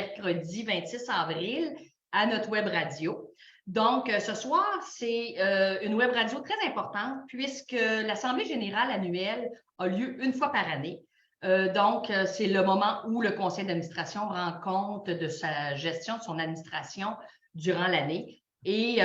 mercredi 26 avril à notre web radio. Donc, ce soir, c'est une web radio très importante puisque l'Assemblée générale annuelle a lieu une fois par année. Donc, c'est le moment où le conseil d'administration rend compte de sa gestion, de son administration durant l'année. Et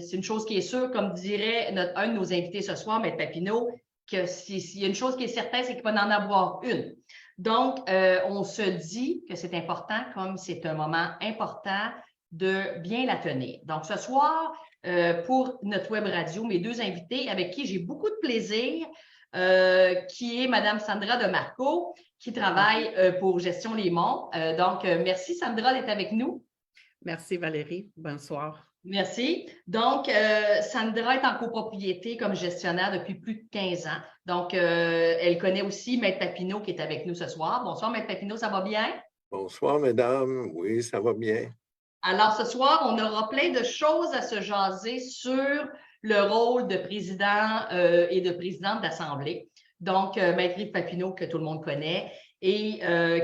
c'est une chose qui est sûre, comme dirait un de nos invités ce soir, M. Papineau, que s'il y a une chose qui est certaine, c'est qu'il va en avoir une. Donc, on se dit que c'est important, comme c'est un moment important, de bien la tenir. Donc, ce soir, pour notre web radio, mes deux invités avec qui j'ai beaucoup de plaisir, qui est Mme Sandra de Marco, qui travaille pour Gestion Les Monts. Donc, merci Sandra d'être avec nous. Merci Valérie. Bonsoir. Merci. Donc, Sandra est en copropriété comme gestionnaire depuis plus de 15 ans. Donc, elle connaît aussi M. Papineau qui est avec nous ce soir. Bonsoir, M. Papineau, ça va bien? Bonsoir, mesdames. Oui, ça va bien. Alors, ce soir, on aura plein de choses à se jaser sur le rôle de président et de présidente d'Assemblée. Donc, Maître Yves Papineau, que tout le monde connaît, et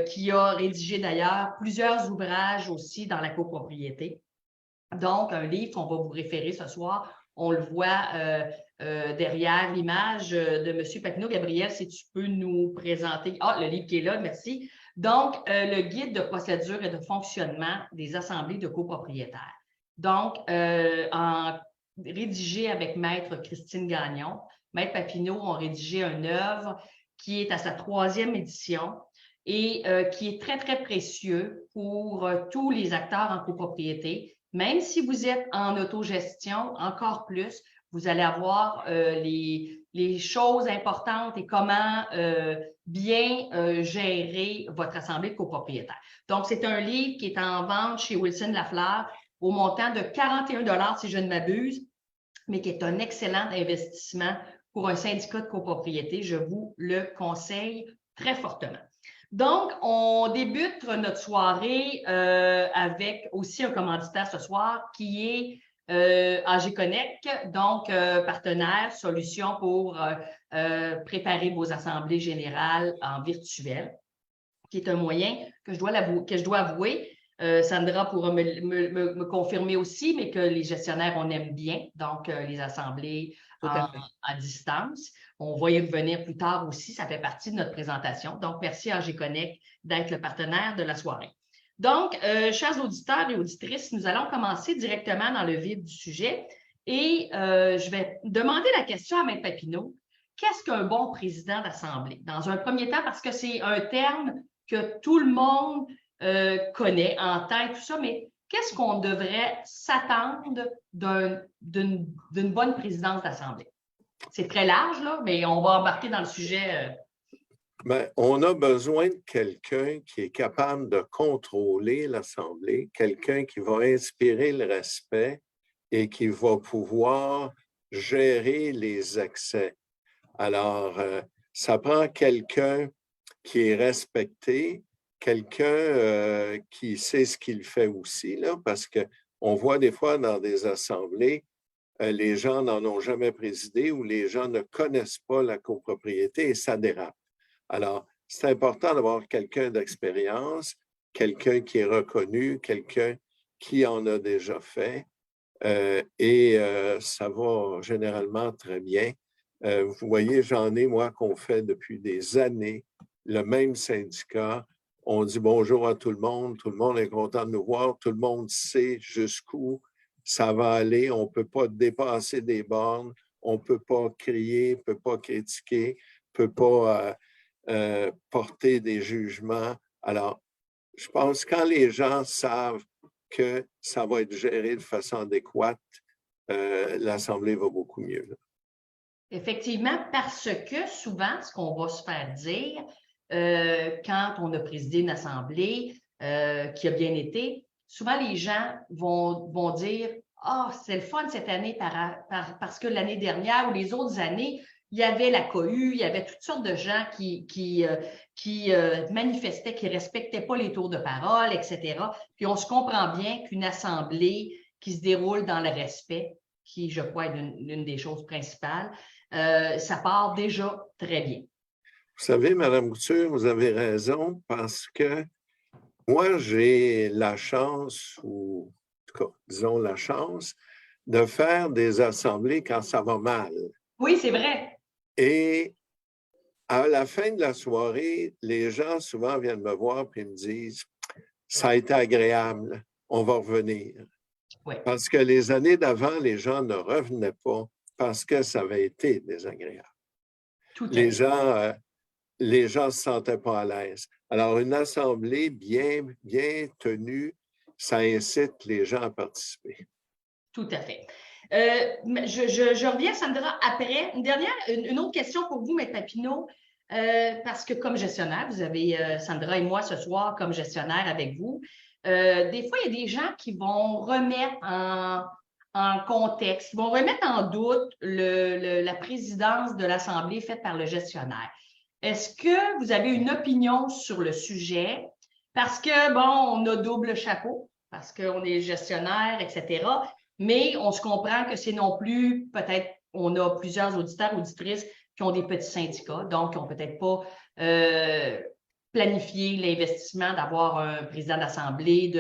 qui a rédigé d'ailleurs plusieurs ouvrages aussi dans la copropriété. Donc, un livre qu'on va vous référer ce soir, on le voit derrière l'image de M. Papineau. Gabriel, si tu peux nous présenter. Ah, le livre qui est là, merci. Donc, le guide de procédure et de fonctionnement des assemblées de copropriétaires. Donc, rédigé avec Maître Christine Gagnon. Maître Papineau ont rédigé une œuvre qui est à sa 3e édition et qui est très, très précieux pour tous les acteurs en copropriété. Même si vous êtes en autogestion, encore plus, vous allez avoir les choses importantes et comment bien gérer votre assemblée de copropriétaires. Donc, c'est un livre qui est en vente chez Wilson Lafleur au montant de 41 $ si je ne m'abuse, mais qui est un excellent investissement pour un syndicat de copropriété. Je vous le conseille très fortement. Donc, on débute notre soirée avec aussi un commanditaire ce soir qui est AG Connect, donc partenaire, solution pour préparer vos assemblées générales en virtuel, qui est un moyen que je dois avouer. Sandra pourra me confirmer aussi, mais que les gestionnaires, on aime bien, donc les assemblées à distance. On va y revenir plus tard aussi, ça fait partie de notre présentation. Donc, merci à AG Connect d'être le partenaire de la soirée. Donc, chers auditeurs et auditrices, nous allons commencer directement dans le vif du sujet et je vais demander la question à M. Papineau. Qu'est-ce qu'un bon président d'assemblée? Dans un premier temps, parce que c'est un terme que tout le monde connaît en tête, tout ça, mais qu'est-ce qu'on devrait s'attendre d'une bonne présidence d'Assemblée? C'est très large, là, mais on va embarquer dans le sujet. Bien, on a besoin de quelqu'un qui est capable de contrôler l'Assemblée, quelqu'un qui va inspirer le respect et qui va pouvoir gérer les excès. Alors, ça prend quelqu'un qui est respecté, quelqu'un qui sait ce qu'il fait aussi, là, parce qu'on voit des fois dans des assemblées, les gens n'en ont jamais présidé ou les gens ne connaissent pas la copropriété et ça dérape. Alors, c'est important d'avoir quelqu'un d'expérience, quelqu'un qui est reconnu, quelqu'un qui en a déjà fait et ça va généralement très bien. Vous voyez, j'en ai, moi, qu'on fait depuis des années, le même syndicat. On dit bonjour à tout le monde est content de nous voir, tout le monde sait jusqu'où ça va aller, on ne peut pas dépasser des bornes, on ne peut pas crier, on ne peut pas critiquer, on ne peut pas porter des jugements. Alors, je pense que quand les gens savent que ça va être géré de façon adéquate, l'Assemblée va beaucoup mieux. Là. Effectivement, parce que souvent, ce qu'on va se faire dire quand on a présidé une assemblée qui a bien été, souvent les gens vont dire « Ah, c'est le fun cette année parce que l'année dernière ou les autres années, il y avait la cohue, il y avait toutes sortes de gens qui manifestaient, qui ne respectaient pas les tours de parole, etc. » Puis on se comprend bien qu'une assemblée qui se déroule dans le respect, qui, je crois, est l'une des choses principales, ça part déjà très bien. Vous savez, Mme Couture, vous avez raison parce que moi, j'ai la chance, ou en tout cas, disons la chance, de faire des assemblées quand ça va mal. Oui, c'est vrai. Et à la fin de la soirée, les gens souvent viennent me voir et me disent « Ça a été agréable, on va revenir. » Oui, Parce que les années d'avant, les gens ne revenaient pas parce que ça avait été désagréable. tout à Les fait. gens les gens ne se sentaient pas à l'aise. Alors, une assemblée bien tenue, ça incite les gens à participer. Tout à fait. Je reviens, Sandra, après. Une autre question pour vous, Maître Papineau, parce que comme gestionnaire, vous avez Sandra et moi ce soir comme gestionnaire avec vous. Des fois, il y a des gens qui vont remettre en contexte, qui vont remettre en doute la présidence de l'Assemblée faite par le gestionnaire. Est-ce que vous avez une opinion sur le sujet? Parce que, bon, on a double chapeau, parce qu'on est gestionnaire, etc. Mais on se comprend que c'est non plus, peut-être, on a plusieurs auditeurs, auditrices qui ont des petits syndicats, donc qui n'ont peut-être pas planifié l'investissement d'avoir un président d'assemblée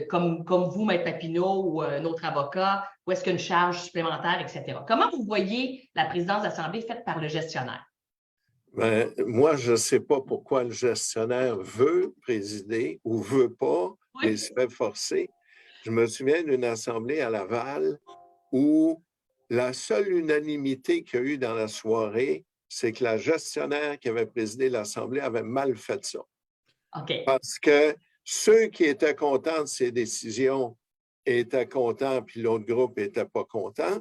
comme vous, Maître Papineau, ou un autre avocat, ou est-ce qu'une charge supplémentaire, etc. Comment vous voyez la présidence d'assemblée faite par le gestionnaire? Ben, moi, je ne sais pas pourquoi le gestionnaire veut présider ou ne veut pas, mais il Oui. se fait forcer. Je me souviens d'une assemblée à Laval où la seule unanimité qu'il y a eu dans la soirée, c'est que la gestionnaire qui avait présidé l'assemblée avait mal fait ça. OK. Parce que ceux qui étaient contents de ces décisions étaient contents, puis l'autre groupe n'était pas content.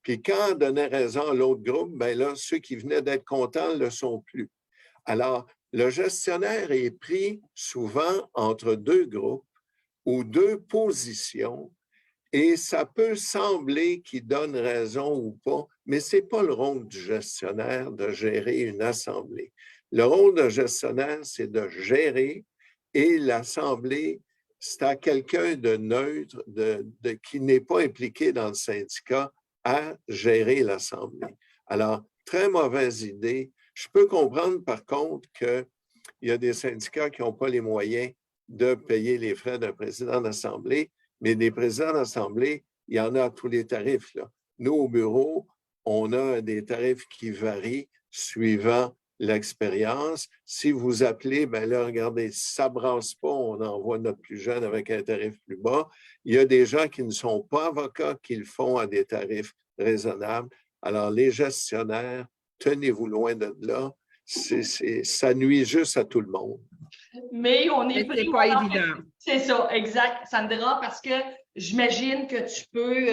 Puis quand on donnait raison à l'autre groupe, bien là, ceux qui venaient d'être contents ne le sont plus. Alors, le gestionnaire est pris souvent entre deux groupes ou deux positions et ça peut sembler qu'il donne raison ou pas, mais ce n'est pas le rôle du gestionnaire de gérer une assemblée. Le rôle du gestionnaire, c'est de gérer et l'assemblée, c'est à quelqu'un de neutre, qui n'est pas impliqué dans le syndicat, à gérer l'assemblée. Alors, très mauvaise idée. Je peux comprendre par contre qu'il y a des syndicats qui n'ont pas les moyens de payer les frais d'un président d'assemblée, mais des présidents d'assemblée, il y en a à tous les tarifs, là. Nous, au bureau, on a des tarifs qui varient suivant l'expérience. Si vous appelez, bien là, regardez, si ça ne brasse pas, on envoie notre plus jeune avec un tarif plus bas. Il y a des gens qui ne sont pas avocats qui le font à des tarifs raisonnables. Alors, les gestionnaires, tenez-vous loin de là. Ça nuit juste à tout le monde. Mais on est Mais pris. c'est pas évident. C'est ça, exact, Sandra, parce que j'imagine que tu peux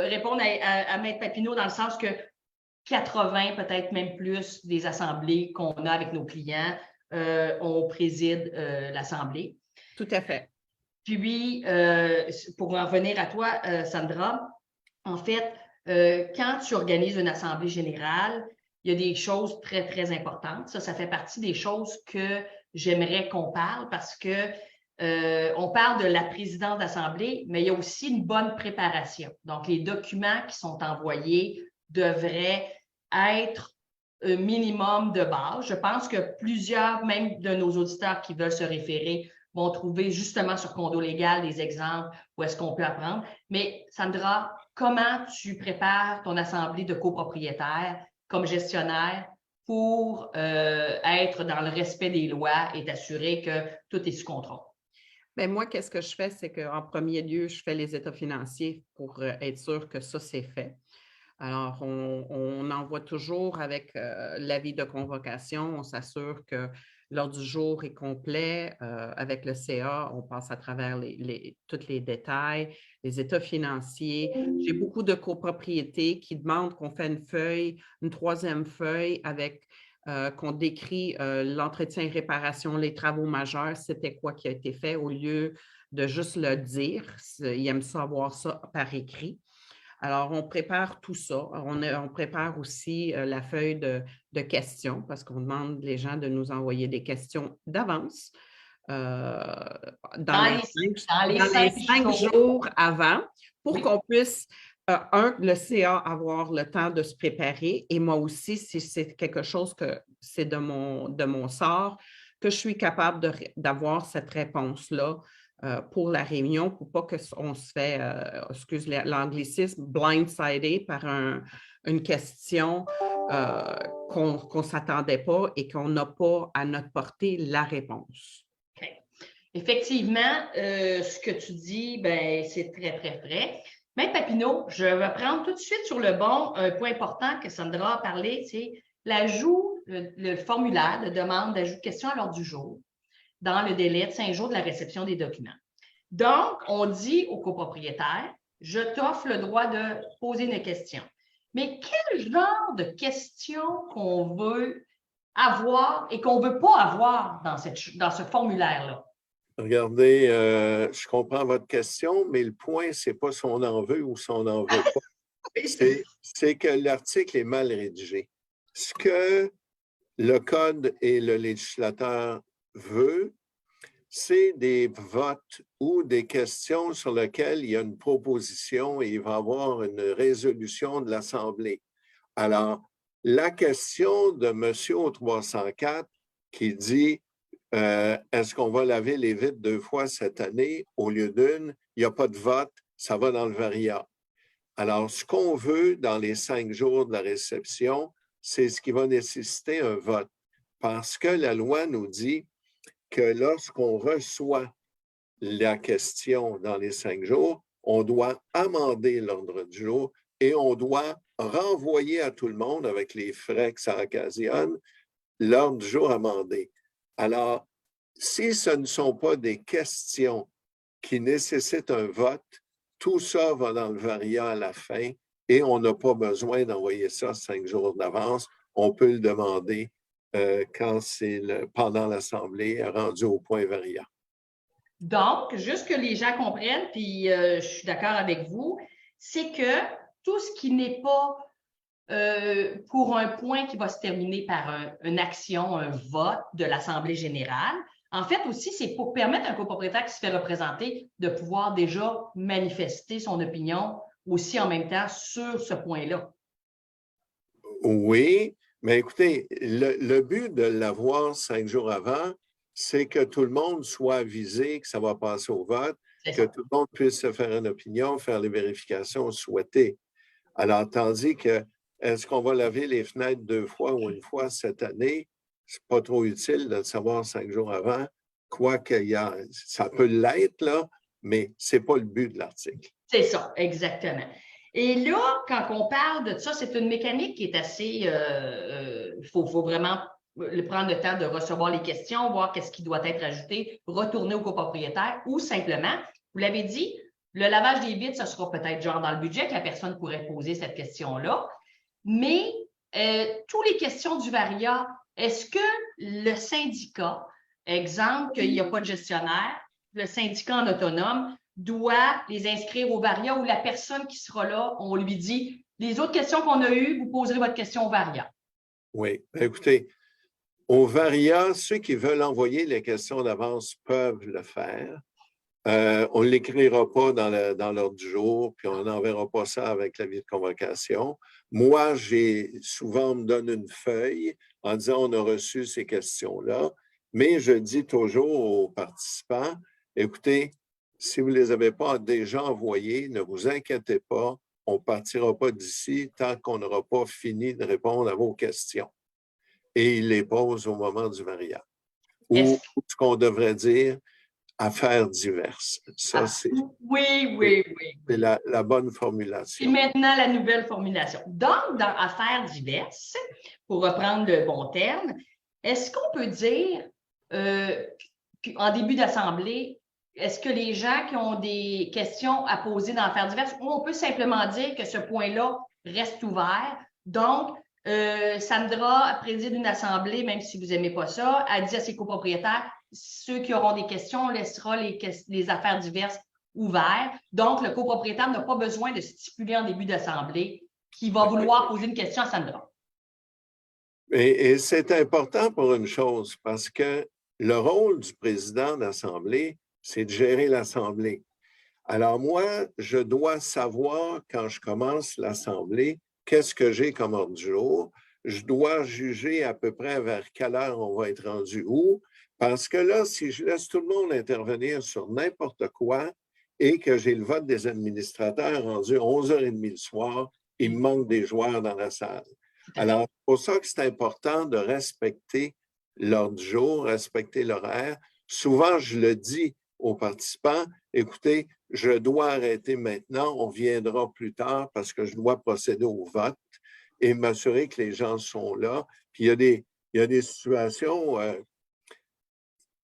répondre à Maître Papineau dans le sens que 80, peut-être même plus, des assemblées qu'on a avec nos clients, on préside l'assemblée. Tout à fait. Puis, pour en revenir à toi, Sandra, en fait, quand tu organises une assemblée générale, il y a des choses très, très importantes. Ça fait partie des choses que j'aimerais qu'on parle parce que on parle de la présidence d'assemblée, mais il y a aussi une bonne préparation. Donc, les documents qui sont envoyés devraient être un minimum de base. Je pense que plusieurs, même de nos auditeurs qui veulent se référer, vont trouver justement sur Condo Légal des exemples où est-ce qu'on peut apprendre. Mais Sandra, comment tu prépares ton assemblée de copropriétaires comme gestionnaire pour être dans le respect des lois et t'assurer que tout est sous contrôle? Bien, moi, qu'est-ce que je fais, c'est qu'en premier lieu, je fais les états financiers pour être sûr que ça, c'est fait. Alors, on envoie toujours avec l'avis de convocation, on s'assure que l'ordre du jour est complet. Avec le CA, on passe à travers tous les détails, les états financiers. J'ai beaucoup de copropriétés qui demandent qu'on fait une feuille, une troisième feuille avec qu'on décrit l'entretien et réparation, les travaux majeurs, c'était quoi qui a été fait au lieu de juste le dire. Ils aiment savoir ça par écrit. Alors, on prépare tout ça. On prépare aussi la feuille de questions parce qu'on demande les gens de nous envoyer des questions d'avance dans les 5 jours avant pour qu'on puisse, le CA avoir le temps de se préparer et moi aussi, si c'est quelque chose que c'est de mon sort, que je suis capable d'avoir cette réponse-là pour la réunion, pour pas qu'on se fait, excuse l'anglicisme, blindsidé par une question qu'on ne s'attendait pas et qu'on n'a pas à notre portée la réponse. Okay. Effectivement, ce que tu dis, ben, c'est très, très vrai. Maître Papineau, je vais prendre tout de suite sur le bon un point important que Sandra a parlé, c'est l'ajout, le formulaire de demande d'ajout de questions à l'ordre du jour dans le délai de 5 jours de la réception des documents. Donc, on dit au copropriétaire, je t'offre le droit de poser une question. Mais quel genre de questions qu'on veut avoir et qu'on ne veut pas avoir dans ce formulaire-là? Regardez, je comprends votre question, mais le point, ce n'est pas si on en veut ou si on n'en veut pas. C'est que l'article est mal rédigé. Ce que le Code et le législateur veut, c'est des votes ou des questions sur lesquelles il y a une proposition et il va y avoir une résolution de l'Assemblée. Alors, la question de M. au 304 qui dit est-ce qu'on va laver les vitres 2 fois cette année au lieu d'une? Il n'y a pas de vote, ça va dans le variant. Alors, ce qu'on veut dans les 5 jours de la réception, c'est ce qui va nécessiter un vote. Parce que la loi nous dit que lorsqu'on reçoit la question dans les 5 jours, on doit amender l'ordre du jour et on doit renvoyer à tout le monde, avec les frais que ça occasionne, l'ordre du jour amendé. Alors, si ce ne sont pas des questions qui nécessitent un vote, tout ça va dans le variant à la fin et on n'a pas besoin d'envoyer ça 5 jours d'avance. On peut le demander quand c'est pendant l'Assemblée, rendu au point variant. Donc, juste que les gens comprennent, puis je suis d'accord avec vous, c'est que tout ce qui n'est pas pour un point qui va se terminer par une action, un vote de l'Assemblée générale. En fait, aussi, c'est pour permettre à un copropriétaire qui se fait représenter de pouvoir déjà manifester son opinion aussi en même temps sur ce point-là. Oui, mais écoutez, le but de l'avoir 5 jours avant, c'est que tout le monde soit avisé que ça va passer au vote, que tout le monde puisse se faire une opinion, faire les vérifications souhaitées. Alors, tandis que est-ce qu'on va laver les fenêtres 2 fois ou 1 fois cette année? C'est pas trop utile de le savoir 5 jours avant, quoique ça peut l'être, là, mais c'est pas le but de l'article. C'est ça, exactement. Et là, quand on parle de ça, c'est une mécanique qui est assez... Il faut vraiment prendre le temps de recevoir les questions, voir qu'est-ce qui doit être ajouté, retourner au copropriétaire ou simplement, vous l'avez dit, le lavage des vitres, ça sera peut-être genre dans le budget que la personne pourrait poser cette question-là. Mais toutes les questions du variat, est-ce que le syndicat, exemple qu'il n'y a pas de gestionnaire, le syndicat en autonome, doit les inscrire au variat ou la personne qui sera là, on lui dit, les autres questions qu'on a eues, vous poserez votre question au variat? Oui. Écoutez, au variat, ceux qui veulent envoyer les questions d'avance peuvent le faire. On ne l'écrira pas dans l'ordre du jour, puis on n'enverra pas ça avec l'avis de convocation. Moi, souvent, on me donne une feuille en disant on a reçu ces questions-là, mais je dis toujours aux participants, écoutez, si vous ne les avez pas déjà envoyées, ne vous inquiétez pas, on ne partira pas d'ici tant qu'on n'aura pas fini de répondre à vos questions. Et ils les posent au moment du variant. Ou ce qu'on devrait dire, affaires diverses. Ça, c'est la bonne formulation. Et maintenant, la nouvelle formulation. Donc, dans affaires diverses, pour reprendre le bon terme, est-ce qu'on peut dire, en début d'assemblée, est-ce que les gens qui ont des questions à poser dans affaires diverses, ou on peut simplement dire que ce point-là reste ouvert? Donc, Sandra préside une assemblée, même si vous n'aimez pas ça, elle dit à ses copropriétaires, ceux qui auront des questions, on laissera les affaires diverses ouvertes. Donc, le copropriétaire n'a pas besoin de stipuler en début d'assemblée qu'il va vouloir poser une question à Sandra. Et c'est important pour une chose, parce que le rôle du président d'assemblée, c'est de gérer l'assemblée. Alors moi, je dois savoir quand je commence l'assemblée, qu'est-ce que j'ai comme ordre du jour. Je dois juger à peu près vers quelle heure on va être rendu où, Parce que là, si je laisse tout le monde intervenir sur n'importe quoi et que j'ai le vote des administrateurs rendu 11h30 le soir, il me manque des joueurs dans la salle. Alors, c'est pour ça que c'est important de respecter l'ordre du jour, respecter l'horaire. Souvent, je le dis aux participants, écoutez, je dois arrêter maintenant, on viendra plus tard parce que je dois procéder au vote et m'assurer que les gens sont là. Puis il y a des situations,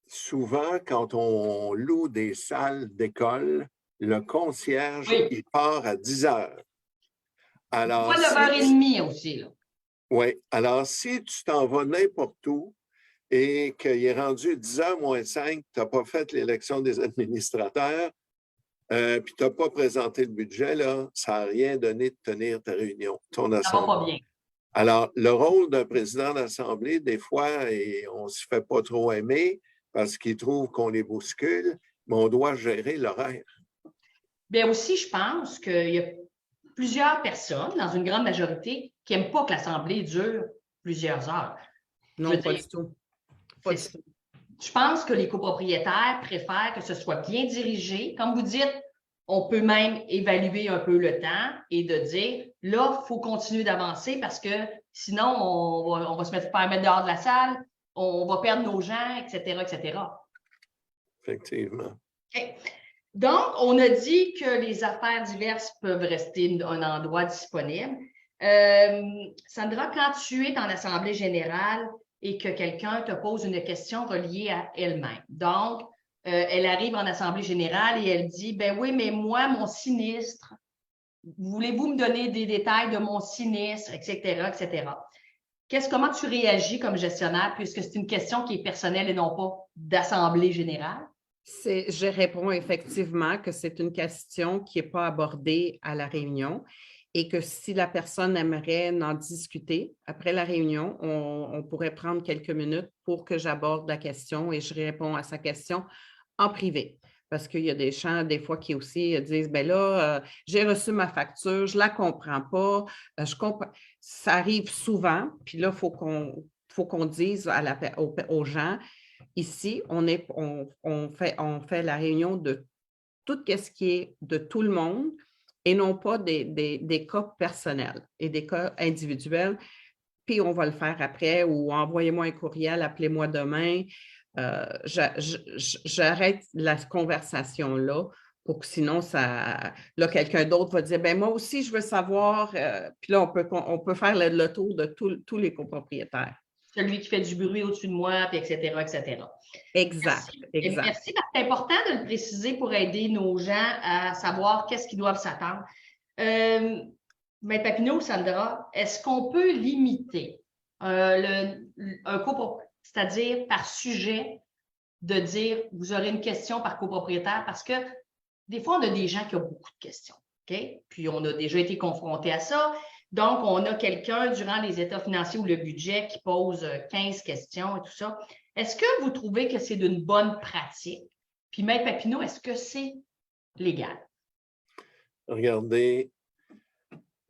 souvent quand on loue des salles d'école, le concierge, il part à 10 heures. Alors, pas 9h30 aussi, là. Oui, alors si tu t'en vas n'importe où, et qu'il est rendu 10h moins 5, tu n'as pas fait l'élection des administrateurs, puis tu n'as pas présenté le budget, là, ça n'a rien donné de tenir ta réunion, ton assemblée. Ça va pas bien. Alors, le rôle d'un président d'assemblée, des fois, et on ne se fait pas trop aimer parce qu'il trouve qu'on les bouscule, mais on doit gérer l'horaire. Bien aussi, je pense qu'il y a plusieurs personnes, dans une grande majorité, qui n'aiment pas que l'assemblée dure plusieurs heures. Non, pas du tout. Je pense que les copropriétaires préfèrent que ce soit bien dirigé. Comme vous dites, on peut même évaluer un peu le temps et de dire, là, il faut continuer d'avancer parce que sinon, on va se mettre dehors de la salle, on va perdre nos gens, etc., etc. Effectivement. Okay. Donc, on a dit que les affaires diverses peuvent rester un endroit disponible. Sandra, quand tu es dans l'Assemblée générale et que quelqu'un te pose une question reliée à elle-même, donc, elle arrive en Assemblée générale et elle dit, ben oui, mais moi, mon sinistre, voulez-vous me donner des détails de mon sinistre, etc., etc. Comment tu réagis comme gestionnaire puisque c'est une question qui est personnelle et non pas d'Assemblée générale? Je réponds effectivement que c'est une question qui n'est pas abordée à la réunion et que si la personne aimerait en discuter après la réunion, on pourrait prendre quelques minutes pour que j'aborde la question et je réponds à sa question en privé. Parce qu'il y a des gens, des fois, qui aussi disent, bien là, j'ai reçu ma facture, je ne la comprends pas, je comprends. Ça arrive souvent, puis là, il faut qu'on dise aux gens, ici, on fait la réunion de tout ce qui est de tout le monde et non pas des cas personnels et des cas individuels. Puis on va le faire après ou envoyez-moi un courriel, appelez-moi demain. J'arrête la conversation-là pour que sinon, quelqu'un d'autre va dire, ben moi aussi, je veux savoir. Puis là, on peut faire le tour de tous les copropriétaires. Celui qui fait du bruit au-dessus de moi, puis etc., etc. Exact, exact. Merci, c'est important de le préciser pour aider nos gens à savoir qu'est-ce qu'ils doivent s'attendre. Maître Papineau, Sandra, est-ce qu'on peut limiter un copropriétaire, c'est-à-dire par sujet, de dire vous aurez une question par copropriétaire? Parce que des fois, on a des gens qui ont beaucoup de questions. Okay? Puis on a déjà été confrontés à ça. Donc, on a quelqu'un durant les états financiers ou le budget qui pose 15 questions et tout ça. Est-ce que vous trouvez que c'est d'une bonne pratique? Puis, Maître Papineau, est-ce que c'est légal? Regardez,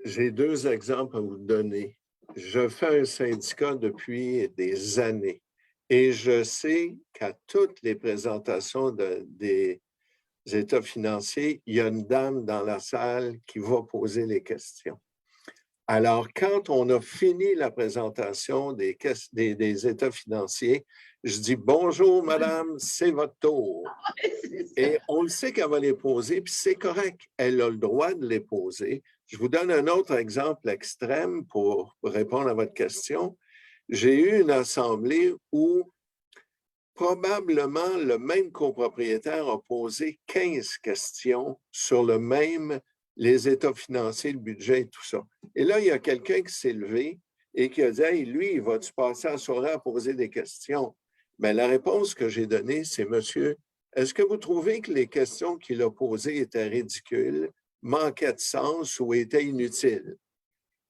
j'ai 2 exemples à vous donner. Je fais un syndicat depuis des années et je sais qu'à toutes les présentations des états financiers, il y a une dame dans la salle qui va poser les questions. Alors, quand on a fini la présentation des états financiers, je dis « Bonjour, madame, c'est votre tour. » Et on le sait qu'elle va les poser, puis c'est correct, elle a le droit de les poser. Je vous donne un autre exemple extrême pour répondre à votre question. J'ai eu une assemblée où probablement le même copropriétaire a posé 15 questions sur les états financiers, le budget et tout ça. Et là, il y a quelqu'un qui s'est levé et qui a dit « Hey, lui, il va-tu passer la soirée à poser des questions? » Bien, la réponse que j'ai donnée, c'est « Monsieur, est-ce que vous trouvez que les questions qu'il a posées étaient ridicules, manquaient de sens ou étaient inutiles? »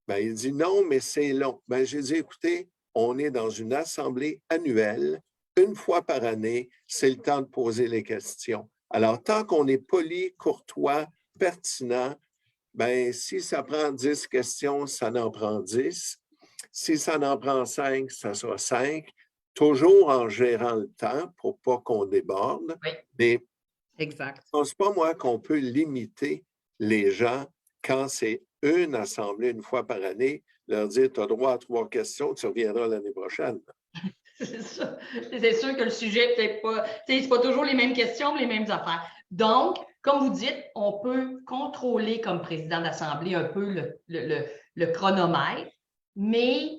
Bien, il dit « Non, mais c'est long. » Bien, j'ai dit « Écoutez, on est dans une assemblée annuelle, une fois par année, c'est le temps de poser les questions. Alors, tant qu'on est poli, courtois, pertinent, bien, si ça prend 10 questions, ça en prend 10. Si ça en prend 5, ça sera 5. toujours en gérant le temps pour pas qu'on déborde. Oui. Mais Exact. je ne pense pas, moi, qu'on peut limiter les gens quand c'est une assemblée une fois par année, leur dire, tu as droit à 3 questions, tu reviendras l'année prochaine. C'est ça. C'est sûr que le sujet, peut-être pas, c'est pas toujours les mêmes questions, mais les mêmes affaires. Donc, comme vous dites, on peut contrôler comme président d'Assemblée un peu le chronomètre, mais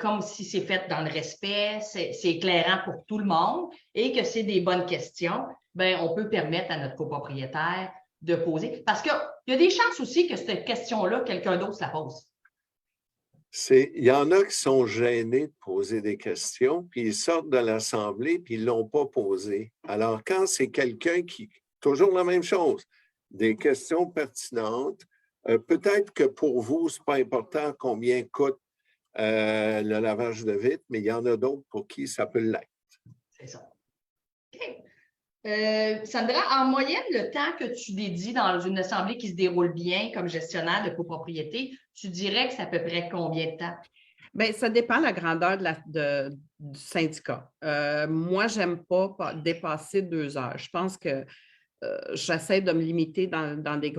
comme si c'est fait dans le respect, c'est éclairant pour tout le monde et que c'est des bonnes questions, ben on peut permettre à notre copropriétaire de poser. Parce qu'il y a des chances aussi que cette question-là, quelqu'un d'autre se la pose. Il y en a qui sont gênés de poser des questions, puis ils sortent de l'Assemblée, puis ils ne l'ont pas posée. Alors, quand c'est quelqu'un qui... Toujours la même chose, des questions pertinentes, peut-être que pour vous, ce n'est pas important combien coûte le lavage de vitres, mais il y en a d'autres pour qui ça peut l'être. C'est ça. OK. Sandra, en moyenne, le temps que tu dédies dans une assemblée qui se déroule bien comme gestionnaire de copropriété, tu dirais que c'est à peu près combien de temps? Bien, ça dépend de la grandeur du syndicat. Moi, je n'aime pas dépasser 2 heures. Je pense que j'essaie de me limiter dans les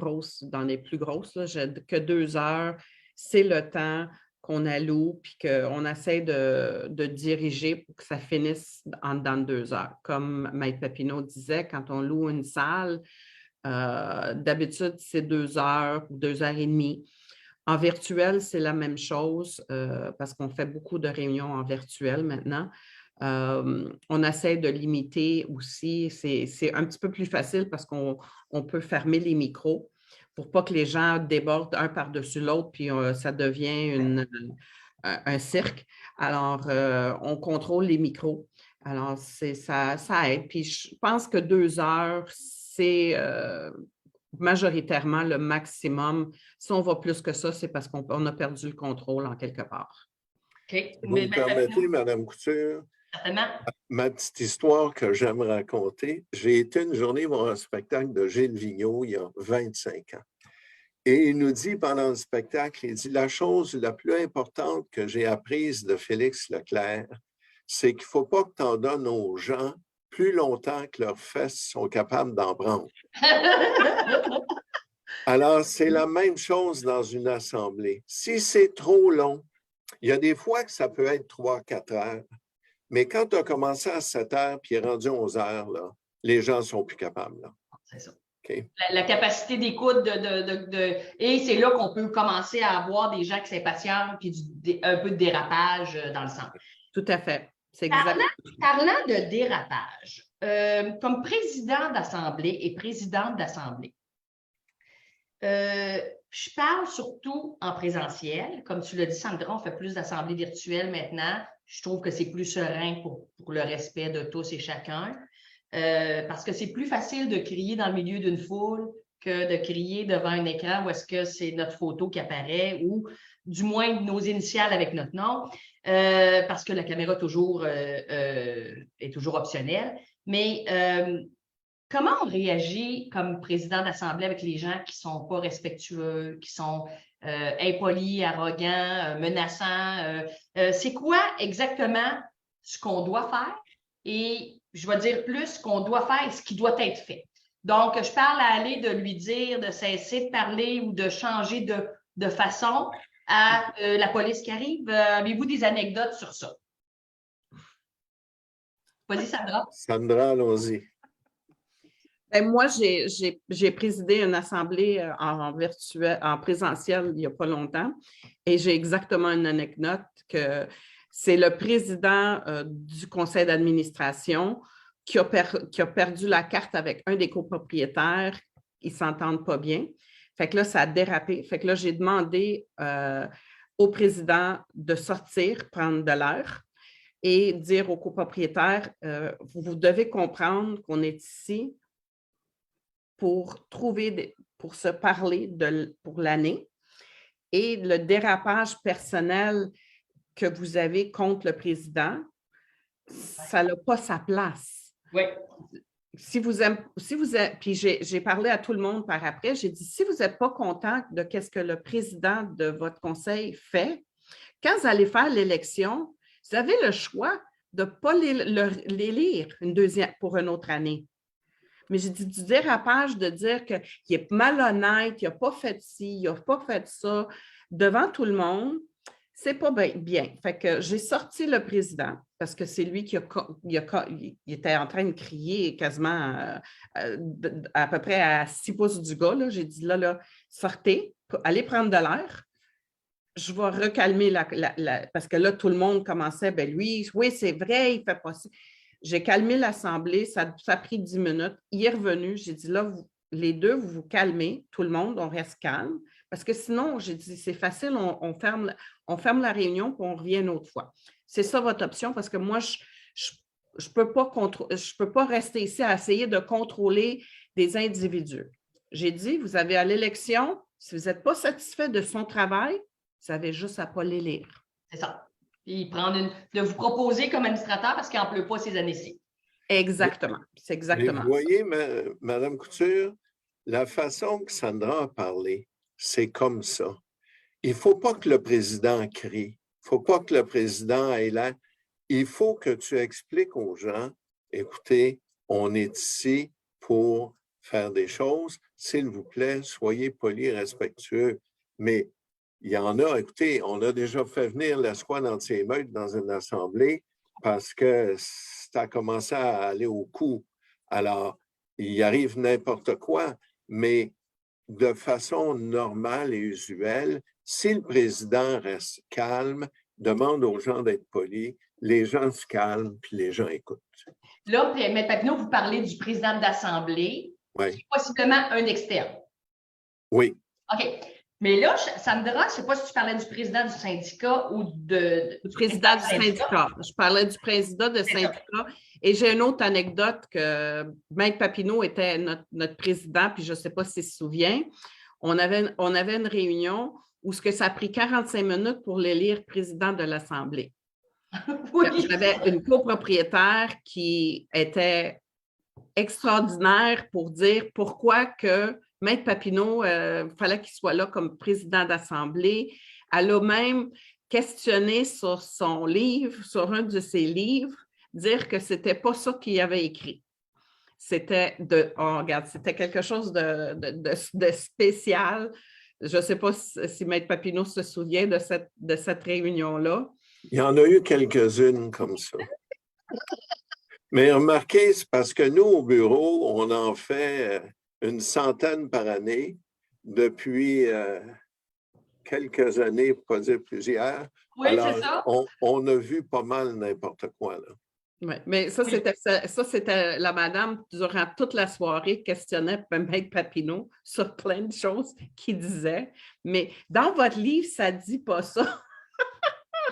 plus grosses, là, que 2 heures, c'est le temps qu'on alloue puis qu'on essaie de diriger pour que ça finisse dans 2 heures. Comme Maître Papineau disait, quand on loue une salle, d'habitude, c'est 2 heures ou 2 heures et demie. En virtuel, c'est la même chose parce qu'on fait beaucoup de réunions en virtuel maintenant. On essaie de limiter aussi, c'est un petit peu plus facile parce qu'on peut fermer les micros pour pas que les gens débordent un par-dessus l'autre, puis ça devient un cirque. Alors, on contrôle les micros. Alors, ça aide. Puis je pense que 2 heures, c'est majoritairement le maximum. Si on va plus que ça, c'est parce qu'on a perdu le contrôle en quelque part. OK. Vous me permettez, Mme Couture? Certainement. Ma petite histoire que j'aime raconter, j'ai été une journée voir un spectacle de Gilles Vigneault il y a 25 ans. Et il nous dit pendant le spectacle, il dit, la chose la plus importante que j'ai apprise de Félix Leclerc, c'est qu'il ne faut pas que tu en donnes aux gens plus longtemps que leurs fesses sont capables d'en prendre. Alors, c'est la même chose dans une assemblée. Si c'est trop long, il y a des fois que ça peut être 3-4 heures. Mais quand tu as commencé à 7 heures puis est rendu 11 heures, là, les gens ne sont plus capables. C'est ça. Okay. La capacité d'écoute et c'est là qu'on peut commencer à avoir des gens qui s'impatientent puis un peu de dérapage dans le sens. Tout à fait. C'est exact. Parlant de dérapage, comme président d'Assemblée et présidente d'Assemblée, je parle surtout en présentiel. Comme tu l'as dit, Sandra, on fait plus d'assemblées virtuelles maintenant. Je trouve que c'est plus serein pour le respect de tous et chacun. Parce que c'est plus facile de crier dans le milieu d'une foule que de crier devant un écran où est-ce que c'est notre photo qui apparaît ou du moins nos initiales avec notre nom, parce que la caméra est toujours optionnelle. Mais comment on réagit comme président d'Assemblée avec les gens qui ne sont pas respectueux, qui sont impolis, arrogants, menaçants? C'est quoi exactement ce qu'on doit faire? Et je vais dire plus ce qu'on doit faire et ce qui doit être fait. Donc, je parle à aller de lui dire de cesser de parler ou de changer de façon à la police qui arrive. Avez-vous des anecdotes sur ça? Vas-y, Sandra. Sandra, allons-y. Ben, moi, j'ai présidé une assemblée en présentiel il n'y a pas longtemps et j'ai exactement une anecdote que c'est le président du conseil d'administration qui a perdu la carte avec un des copropriétaires. Ils ne s'entendent pas bien. Fait que là, ça a dérapé. Fait que là, j'ai demandé au président de sortir, prendre de l'air et dire aux copropriétaires, vous devez comprendre qu'on est ici pour se parler pour l'année. Et le dérapage personnel que vous avez contre le président, ça n'a pas sa place. Oui. Puis j'ai parlé à tout le monde par après, j'ai dit, si vous n'êtes pas content de ce que le président de votre conseil fait, quand vous allez faire l'élection, vous avez le choix de ne pas les lire pour une autre année. Mais j'ai dit du dérapage, de dire qu'il est malhonnête, il n'a pas fait ci, il n'a pas fait ça, devant tout le monde, c'est pas bien. Fait que j'ai sorti le président, parce que c'est lui qui il était en train de crier quasiment à peu près à 6 pouces du gars. J'ai dit, là, sortez, allez prendre de l'air. Je vais recalmer parce que là, tout le monde commençait, lui, oui, c'est vrai, il fait pas ça. J'ai calmé l'Assemblée, ça a pris 10 minutes. Il est revenu, j'ai dit, là, les deux, vous vous calmez, tout le monde, on reste calme. Parce que sinon, j'ai dit, c'est facile, on ferme la réunion puis on revient une autre fois. C'est ça votre option parce que moi, je peux pas rester ici à essayer de contrôler des individus. J'ai dit, vous avez à l'élection, si vous n'êtes pas satisfait de son travail, vous avez juste à ne pas les lire. C'est ça. Puis de vous proposer comme administrateur parce qu'il n'en pleut pas ces années-ci. Exactement. C'est exactement ça. Vous voyez, Mme Couture, la façon que Sandra a parlé, c'est comme ça. Il ne faut pas que le président crie. Il ne faut pas que le président aille là. Il faut que tu expliques aux gens, écoutez, on est ici pour faire des choses. S'il vous plaît, soyez polis, respectueux. Mais il y en a, écoutez, on a déjà fait venir la squad anti-émeute dans une assemblée parce que ça a commencé à aller au cou. Alors, il arrive n'importe quoi, mais de façon normale et usuelle, si le président reste calme, demande aux gens d'être polis, les gens se calment puis les gens écoutent. Là, M. Papineau, vous parlez du président de l'Assemblée, oui. Possiblement un externe. Oui. OK. Mais là, Sandra, je ne sais pas si tu parlais du président du syndicat ou du président du syndicat. Je parlais du président du syndicat. Et j'ai une autre anecdote que Maître Papineau était notre président, puis je ne sais pas s'il se souvient. On avait une réunion où ça a pris 45 minutes pour l'élire président de l'Assemblée. Oui. J'avais une copropriétaire qui était extraordinaire pour dire pourquoi que Maître Papineau, fallait qu'il soit là comme président d'Assemblée. Elle a même questionné sur son livre, sur un de ses livres, dire que c'était pas ça qu'il avait écrit. C'était c'était quelque chose de spécial. Je ne sais pas si Maître Papineau se souvient de cette réunion-là. Il y en a eu quelques-unes comme ça. Mais remarquez, c'est parce que nous, au bureau, on en fait une centaine par année depuis quelques années, pour ne pas dire plusieurs. Oui, alors, c'est ça. On a vu pas mal n'importe quoi, là. Oui, mais c'était la madame, durant toute la soirée, questionnait Maître Papineau sur plein de choses qu'il disait. Mais dans votre livre, ça ne dit pas ça.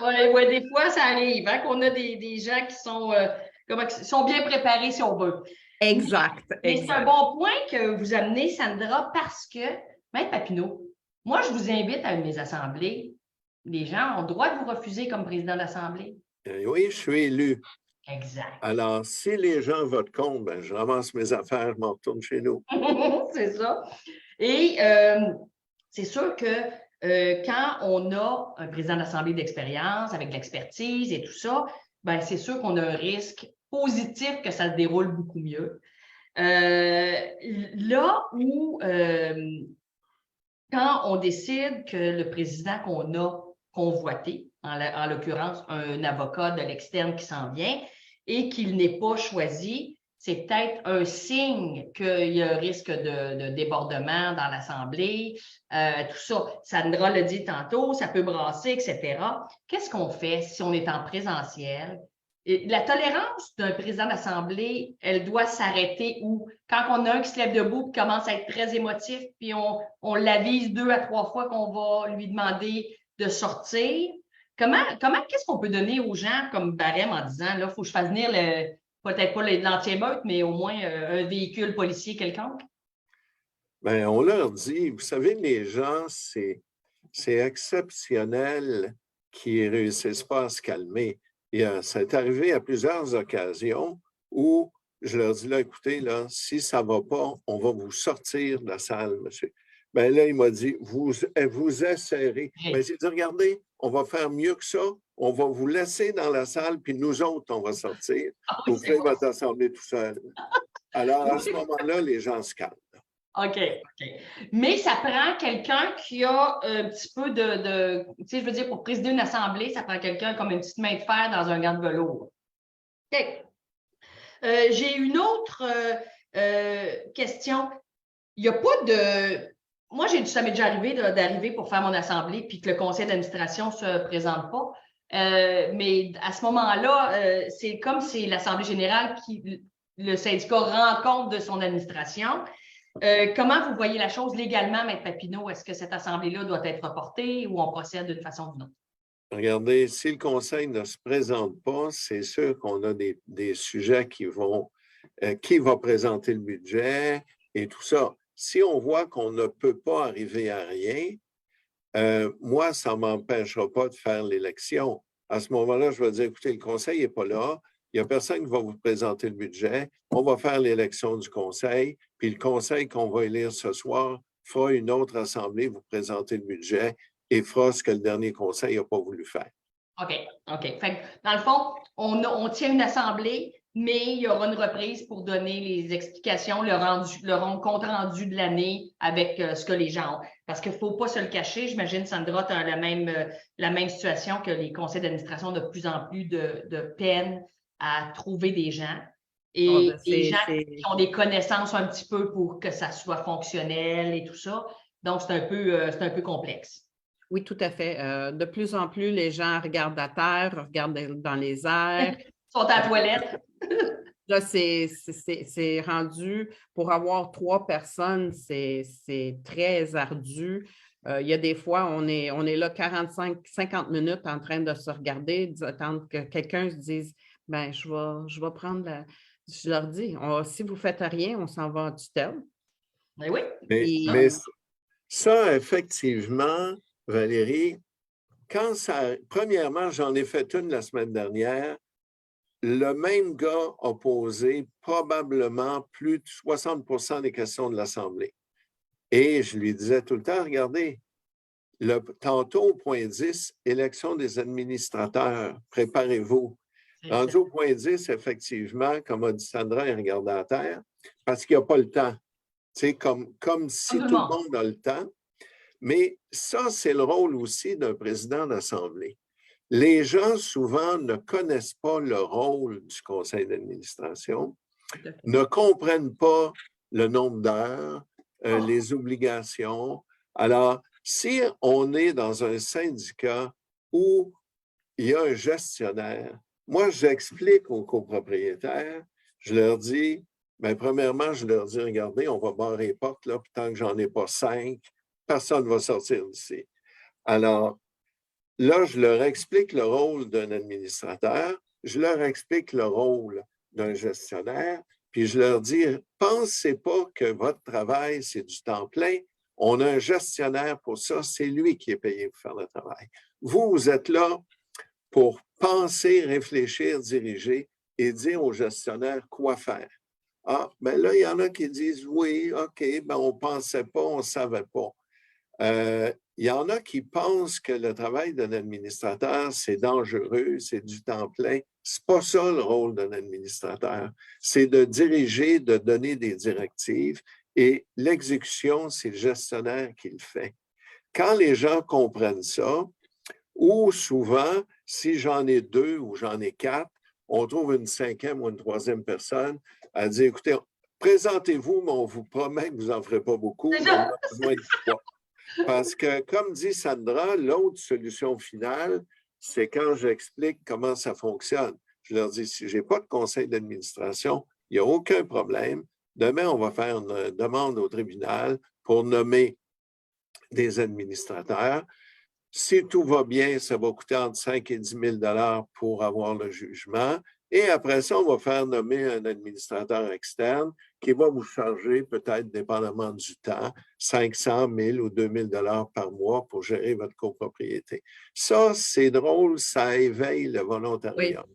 Oui, des fois, ça arrive, hein, qu'on a des gens qui sont bien préparés, si on veut. Exact. Mais c'est un bon point que vous amenez, Sandra, parce que, Maître Papineau, moi, je vous invite à une de mes assemblées. Les gens ont le droit de vous refuser comme président d'assemblée. Oui, je suis élu. Exact. Alors, si les gens votent contre, je ramasse mes affaires, je m'en retourne chez nous. C'est ça. Et c'est sûr que quand on a un président d'assemblée d'expérience avec de l'expertise et tout ça, c'est sûr qu'on a un risque positif que ça se déroule beaucoup mieux. Là où, quand on décide que le président qu'on a convoité, en l'occurrence un avocat de l'externe qui s'en vient, et qu'il n'est pas choisi, c'est peut-être un signe qu'il y a un risque de débordement dans l'Assemblée, tout ça. Sandra l'a dit tantôt, ça peut brasser, etc. Qu'est-ce qu'on fait si on est en présentiel? Et la tolérance d'un président d'Assemblée, elle doit s'arrêter où? Quand on a un qui se lève debout et commence à être très émotif, puis on l'avise 2 à 3 fois qu'on va lui demander de sortir. Qu'est-ce qu'on peut donner aux gens comme barème en disant, là, il faut que je fasse venir peut-être pas l'anti-émeute, mais au moins un véhicule policier quelconque? Bien, on leur dit, vous savez, les gens, c'est exceptionnel qu'ils ne réussissent pas à se calmer. Et ça est arrivé à plusieurs occasions où je leur dis, là, écoutez, là, si ça ne va pas, on va vous sortir de la salle, monsieur. Ben là, il m'a dit, vous essayerez. Oui. Ben, j'ai dit, regardez, on va faire mieux que ça. On va vous laisser dans la salle, puis nous autres, on va sortir. Ah oui, Vous c'est faites bon. votre assemblée tout seul. Alors, à ce moment-là, les gens se calment. OK, OK. Mais ça prend quelqu'un qui a un petit peu tu sais, je veux dire, pour présider une assemblée, ça prend quelqu'un comme une petite main de fer dans un gant de velours. OK. J'ai une autre question. Il n'y a pas de. Moi, ça m'est déjà arrivé d'arriver pour faire mon assemblée puis que le conseil d'administration ne se présente pas. Mais à ce moment-là, c'est comme si l'Assemblée générale qui le syndicat rend compte de son administration. Comment vous voyez la chose légalement, Maître Papineau? Est-ce que cette assemblée-là doit être reportée ou on procède d'une façon ou d'une autre? Regardez, si le conseil ne se présente pas, c'est sûr qu'on a des sujets qui va présenter le budget et tout ça. Si on voit qu'on ne peut pas arriver à rien, moi, ça ne m'empêchera pas de faire l'élection. À ce moment-là, je vais dire, écoutez, le conseil n'est pas là, il n'y a personne qui va vous présenter le budget, on va faire l'élection du conseil, puis le conseil qu'on va élire ce soir fera une autre assemblée, vous présenter le budget et fera ce que le dernier conseil n'a pas voulu faire. OK, OK. Fait que, dans le fond, on tient une assemblée, mais il y aura une reprise pour donner les explications, le compte rendu de l'année avec ce que les gens ont. Parce qu'il ne faut pas se le cacher. J'imagine, Sandra, tu as la même situation que les conseils d'administration ont de plus en plus de peine à trouver des gens. Et des gens qui ont des connaissances un petit peu pour que ça soit fonctionnel et tout ça. Donc, c'est un peu complexe. Oui, tout à fait. De plus en plus, les gens regardent à terre, regardent dans les airs. Ils sont à la toilette. Là, c'est rendu, pour avoir 3 personnes, c'est très ardu. Il y a des fois, on est là 50 minutes en train de se regarder, d'attendre que quelqu'un se dise, ben je vais prendre la... Je leur dis, si vous ne faites rien, on s'en va en tutelle. Mais oui. Mais ça, effectivement, Valérie, premièrement, j'en ai fait une la semaine dernière, le même gars a posé probablement plus de 60% des questions de l'Assemblée. Et je lui disais tout le temps, regardez, tantôt au point 10, élection des administrateurs, préparez-vous. Rendu au point 10, effectivement, comme a dit Sandra, il regarde à terre, parce qu'il n'y a pas le temps. C'est comme si tout le monde a le temps. Mais ça, c'est le rôle aussi d'un président d'Assemblée. Les gens, souvent, ne connaissent pas le rôle du conseil d'administration, ne comprennent pas le nombre d'heures, les obligations. Alors, si on est dans un syndicat où il y a un gestionnaire, moi, j'explique aux copropriétaires, je leur dis, bien, premièrement, je leur dis, regardez, on va barrer les portes, là, puis tant que j'en ai pas 5, personne ne va sortir d'ici. Alors, là, je leur explique le rôle d'un administrateur, je leur explique le rôle d'un gestionnaire, puis je leur dis, pensez pas que votre travail, c'est du temps plein. On a un gestionnaire pour ça, c'est lui qui est payé pour faire le travail. Vous êtes là pour penser, réfléchir, diriger et dire au gestionnaire quoi faire. Ah, bien là, il y en a qui disent, oui, OK, ben on ne pensait pas, on ne savait pas. Il y en a qui pensent que le travail d'un administrateur, c'est dangereux, c'est du temps plein. Ce n'est pas ça le rôle d'un administrateur. C'est de diriger, de donner des directives et l'exécution, c'est le gestionnaire qui le fait. Quand les gens comprennent ça, ou souvent, si j'en ai 2 ou j'en ai 4, on trouve une 5e ou une 3e personne à dire, écoutez, présentez-vous, mais on vous promet que vous n'en ferez pas beaucoup, mais on a besoin de quoi. Parce que, comme dit Sandra, l'autre solution finale, c'est quand j'explique comment ça fonctionne. Je leur dis, si je n'ai pas de conseil d'administration, il n'y a aucun problème. Demain, on va faire une demande au tribunal pour nommer des administrateurs. Si tout va bien, ça va coûter entre 5 et 10 000 $ pour avoir le jugement. Et après ça, on va faire nommer un administrateur externe qui va vous charger, peut-être dépendamment du temps, 500 000 ou 2 000 $ par mois pour gérer votre copropriété. Ça, c'est drôle, ça éveille le volontariat.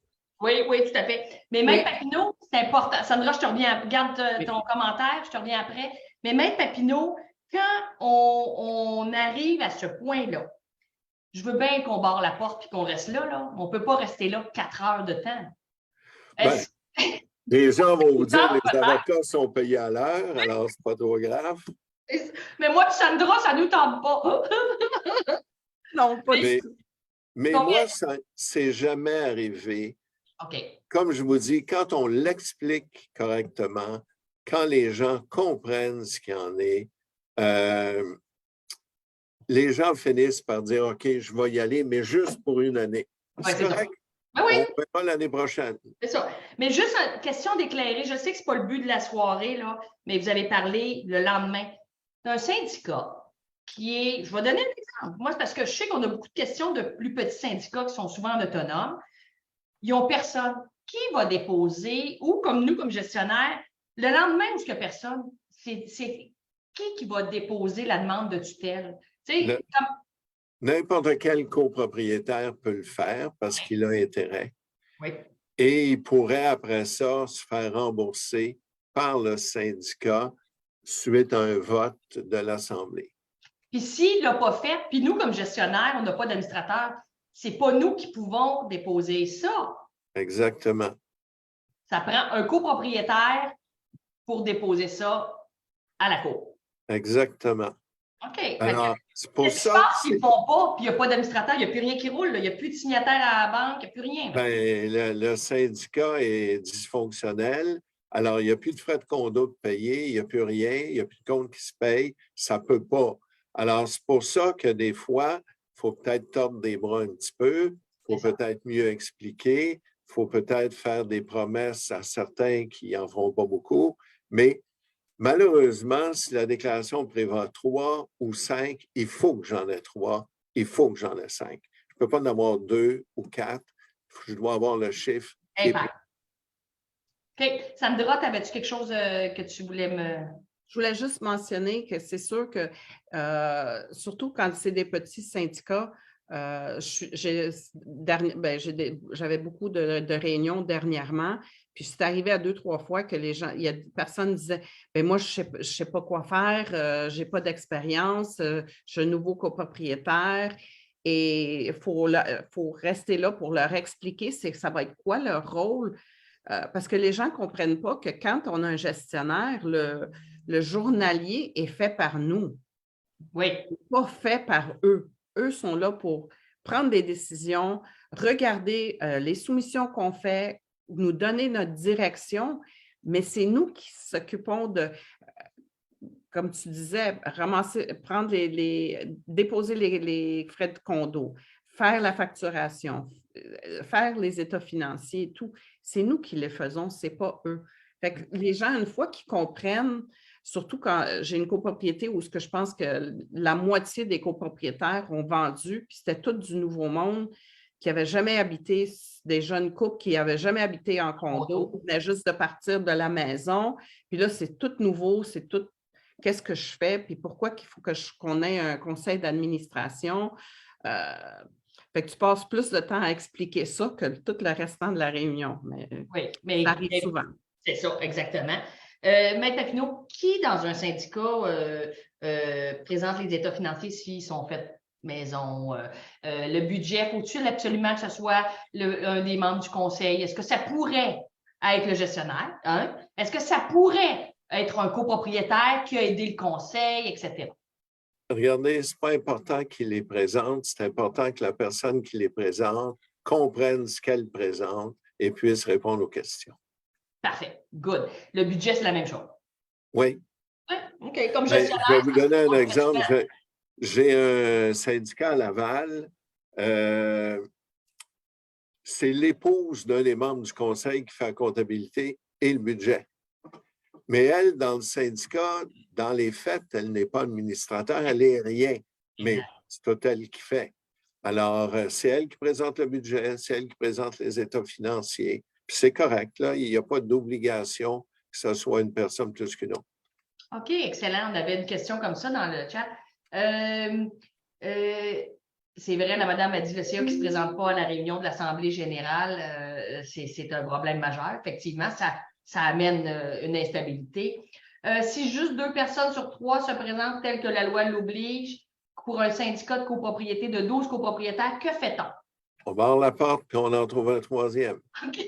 Oui, oui, tout à fait. Mais Maître Papineau, c'est important. Sandra, je te reviens, garde ton commentaire, je te reviens après. Mais Maître Papineau, quand on arrive à ce point-là, je veux bien qu'on barre la porte et qu'on reste là. On ne peut pas rester là 4 heures de temps. Ben, les gens vont vous dire que les peut-être. avocats sont payés à l'heure, alors c'est pas trop grave. Mais moi, Sandra, ça ne nous tente pas. Non, pas du tout. Mais moi, ça c'est jamais arrivé. OK. Comme je vous dis, quand on l'explique correctement, quand les gens comprennent ce qu'il y en est, les gens finissent par dire, OK, je vais y aller, mais juste pour une année. Ouais, c'est correct. Ben oui. On verra l'année prochaine. C'est ça. Mais juste une question d'éclairer, je sais que ce n'est pas le but de la soirée, là, mais vous avez parlé le lendemain d'un syndicat qui est, je vais donner un exemple. Moi, c'est parce que je sais qu'on a beaucoup de questions de plus petits syndicats qui sont souvent autonomes. Ils n'ont personne. Qui va déposer, ou comme nous, comme gestionnaire, le lendemain où il n'y a personne, c'est qui va déposer la demande de tutelle? N'importe quel copropriétaire peut le faire parce qu'il a intérêt. Oui. Et il pourrait, après ça, se faire rembourser par le syndicat suite à un vote de l'Assemblée. Puis s'il ne l'a pas fait, puis nous, comme gestionnaire, on n'a pas d'administrateur, ce n'est pas nous qui pouvons déposer ça. Exactement. Ça prend un copropriétaire pour déposer ça à la cour. Exactement. OK. Alors, c'est pour ça qu'ils ne le font pas, puis il n'y a pas d'administrateur, il n'y a plus rien qui roule, il n'y a plus de signataire à la banque, il n'y a plus rien. Bien, le syndicat est dysfonctionnel. Alors, il n'y a plus de frais de condo de payer, il n'y a plus rien, il n'y a plus de compte qui se paye, ça ne peut pas. Alors, c'est pour ça que des fois, il faut peut-être tordre des bras un petit peu, il faut peut-être mieux expliquer, il faut peut-être faire des promesses à certains qui n'en feront pas beaucoup, mais malheureusement, si la déclaration prévoit 3 ou 5, il faut que j'en ai 3, il faut que j'en ai 5. Je ne peux pas en avoir 2 ou 4, je dois avoir le chiffre. OK. Sandra, avais-tu quelque chose que tu voulais me... Je voulais juste mentionner que c'est sûr que, surtout quand c'est des petits syndicats, j'avais beaucoup de réunions dernièrement, puis c'est arrivé à 2-3 fois que les gens, il y a des personnes disaient, bien, moi, je ne sais pas quoi faire, je n'ai pas d'expérience, je suis un nouveau copropriétaire. Et il faut rester là pour leur expliquer ça va être quoi leur rôle. Parce que les gens ne comprennent pas que quand on a un gestionnaire, le journalier est fait par nous. Oui. Il n'est pas fait par eux. Eux sont là pour prendre des décisions, regarder les soumissions qu'on fait, nous donner notre direction, mais c'est nous qui s'occupons de, comme tu disais, déposer les frais de condo, faire la facturation, faire les états financiers et tout. C'est nous qui les faisons, ce n'est pas eux. Fait que les gens, une fois qu'ils comprennent, surtout quand j'ai une copropriété où je pense que la moitié des copropriétaires ont vendu, puis c'était tout du nouveau monde qui n'avaient jamais habité, des jeunes couples qui n'avaient jamais habité en condo, qui venaient juste de partir de la maison. Puis là, c'est tout nouveau, c'est tout qu'est-ce que je fais, puis pourquoi qu'il faut qu'on ait un conseil d'administration. Fait que tu passes plus de temps à expliquer ça que tout le restant de la réunion. Mais ça arrive souvent. C'est ça, exactement. Maître Papineau, qui dans un syndicat présente les états financiers s'ils sont faits maison? Le budget, faut-il absolument que ce soit un des membres du conseil? Est-ce que ça pourrait être le gestionnaire? Hein? Est-ce que ça pourrait être un copropriétaire qui a aidé le conseil, etc.? Regardez, ce n'est pas important qu'il les présente, c'est important que la personne qui les présente comprenne ce qu'elle présente et puisse répondre aux questions. Parfait. Good. Le budget, c'est la même chose. Oui. OK. Comme gestionnaire. Je vais vous donner un exemple. J'ai un syndicat à Laval. C'est l'épouse d'un des membres du conseil qui fait la comptabilité et le budget. Mais elle, dans le syndicat, dans les faits, elle n'est pas administrateur, elle n'est rien. Mais c'est tout elle qui fait. Alors, c'est elle qui présente le budget, c'est elle qui présente les états financiers. Puis c'est correct, là, il n'y a pas d'obligation que ce soit une personne plus qu'une autre. OK, excellent. On avait une question comme ça dans le chat. C'est vrai, la madame a dit le CA qui ne se présente pas à la réunion de l'Assemblée générale, c'est un problème majeur. Effectivement, ça amène une instabilité. Si juste 2 personnes sur 3 se présentent telles que la loi l'oblige pour un syndicat de copropriété de 12 copropriétaires, que fait-on? On barre la porte puis on en trouve un troisième. OK.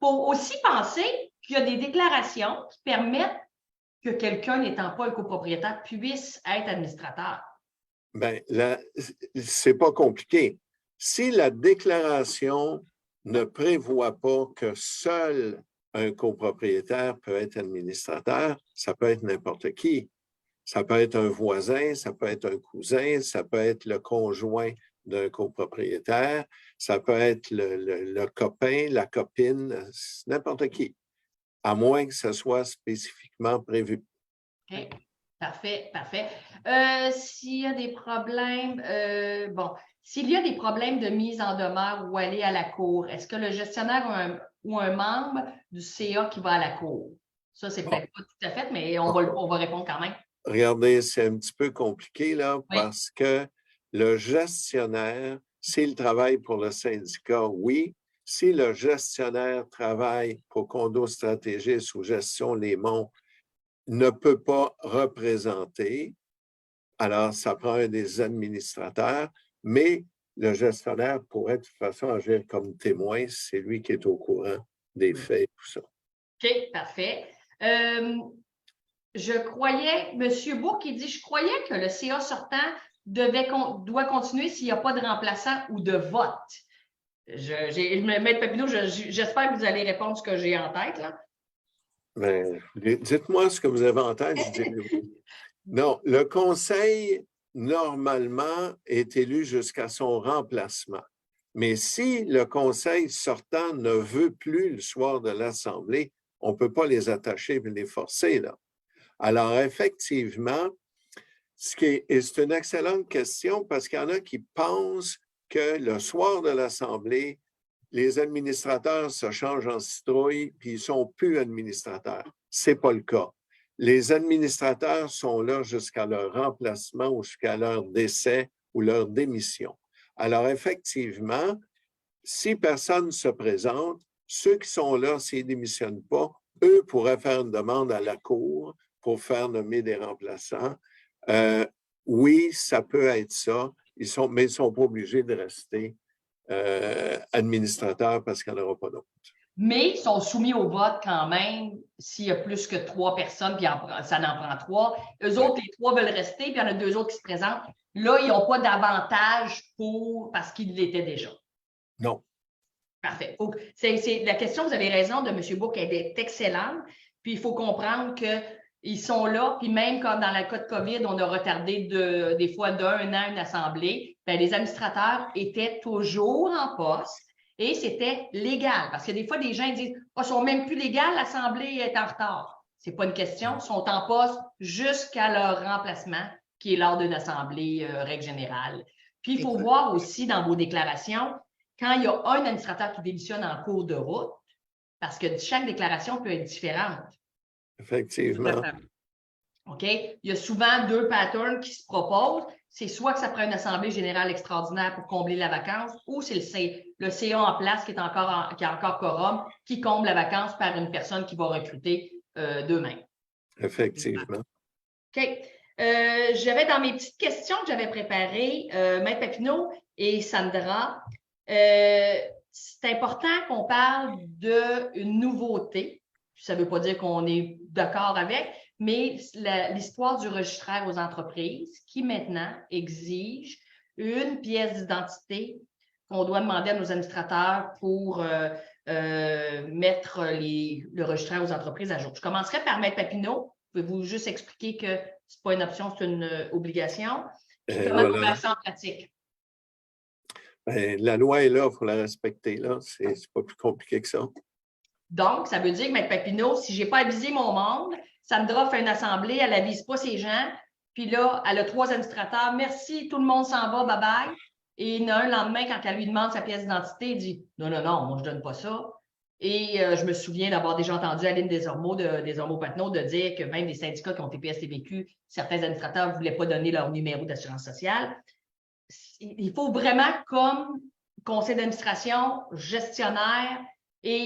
Faut aussi penser qu'il y a des déclarations qui permettent que quelqu'un n'étant pas un copropriétaire puisse être administrateur. Bien, là, c'est pas compliqué. Si la déclaration ne prévoit pas que seul un copropriétaire peut être administrateur, ça peut être n'importe qui. Ça peut être un voisin, ça peut être un cousin, ça peut être le conjoint d'un copropriétaire, ça peut être le copain, la copine, n'importe qui, à moins que ce soit spécifiquement prévu. OK. Parfait, parfait. S'il y a des problèmes, s'il y a des problèmes de mise en demeure ou aller à la cour, est-ce que le gestionnaire ou un membre du CA qui va à la cour? Ça, c'est peut-être pas tout à fait, mais on va répondre quand même. Regardez, c'est un petit peu compliqué là, Oui. parce que le gestionnaire, s'il travaille pour le syndicat, oui. Si le gestionnaire travaille pour Condo Stratégiste ou Gestion Les Monts, ne peut pas représenter, alors ça prend un des administrateurs, mais le gestionnaire pourrait de toute façon agir comme témoin, c'est lui qui est au courant des faits, tout ça. OK, parfait. Je croyais, M. Bourque, il dit, je croyais que le CA sortant doit continuer s'il n'y a pas de remplaçant ou de vote. Maître Papineau, j'espère que vous allez répondre ce que j'ai en tête, là. Ben, dites-moi ce que vous avez en tête, je dirais oui. Non, le conseil, normalement, est élu jusqu'à son remplacement. Mais si le conseil sortant ne veut plus le soir de l'Assemblée, on ne peut pas les attacher et les forcer, là. Alors, effectivement, c'est une excellente question parce qu'il y en a qui pensent que le soir de l'Assemblée, les administrateurs se changent en citrouille puis ils ne sont plus administrateurs. Ce n'est pas le cas. Les administrateurs sont là jusqu'à leur remplacement ou jusqu'à leur décès ou leur démission. Alors, effectivement, si personne ne se présente, ceux qui sont là, s'ils ne démissionnent pas, eux pourraient faire une demande à la Cour pour faire nommer des remplaçants. Oui, ça peut être ça, mais ils ne sont pas obligés de rester administrateurs parce qu'il n'y en aura pas d'autres. Mais ils sont soumis au vote quand même s'il y a plus que 3 personnes, puis ça en prend 3. Eux autres, les 3 veulent rester, puis il y en a 2 autres qui se présentent. Là, ils n'ont pas d'avantage parce qu'ils l'étaient déjà. Non. Parfait. La question, vous avez raison, de M. Bourque, elle est excellente. Puis il faut comprendre qu'ils sont là, puis même comme dans le cas de COVID, on a retardé des fois d'1 an une assemblée, bien, les administrateurs étaient toujours en poste. Et c'était légal, parce que des fois, des gens disent « ils sont même plus légaux, l'Assemblée est en retard ». Ce n'est pas une question, ils sont en poste jusqu'à leur remplacement, qui est lors d'une Assemblée règle générale. Puis, il faut voir aussi dans vos déclarations, quand il y a un administrateur qui démissionne en cours de route, parce que chaque déclaration peut être différente. Effectivement. OK? Il y a souvent 2 patterns qui se proposent. C'est soit que ça prend une assemblée générale extraordinaire pour combler la vacance, ou c'est le CA en place qui a encore quorum, qui comble la vacance par une personne qui va recruter d'eux-mêmes. Effectivement. OK. J'avais dans mes petites questions que j'avais préparées, Maître Papineau et Sandra, c'est important qu'on parle d'une nouveauté. Ça ne veut pas dire qu'on est d'accord avec, mais l'histoire du registraire aux entreprises qui maintenant exige une pièce d'identité qu'on doit demander à nos administrateurs pour mettre le registraire aux entreprises à jour. Je commencerai par Maître Papineau. Pouvez-vous juste expliquer que ce n'est pas une option, c'est une obligation? Puis comment on va faire ça en pratique? Bien, la loi est là, il faut la respecter. Ce n'est pas plus compliqué que ça. Donc, ça veut dire que Maître Papineau, si je n'ai pas avisé mon monde, Sandra fait une assemblée, elle n'avise pas ses gens, puis là, elle a 3 administrateurs. Merci, tout le monde s'en va, bye-bye. Et il y en a un lendemain, quand elle lui demande sa pièce d'identité, il dit « Non, non, non, moi, je ne donne pas ça. » Et je me souviens d'avoir déjà entendu Aline Desormeaux-Papineau de dire que même les syndicats qui ont TPS-TVQ, certains administrateurs ne voulaient pas donner leur numéro d'assurance sociale. Il faut vraiment, comme conseil d'administration, gestionnaire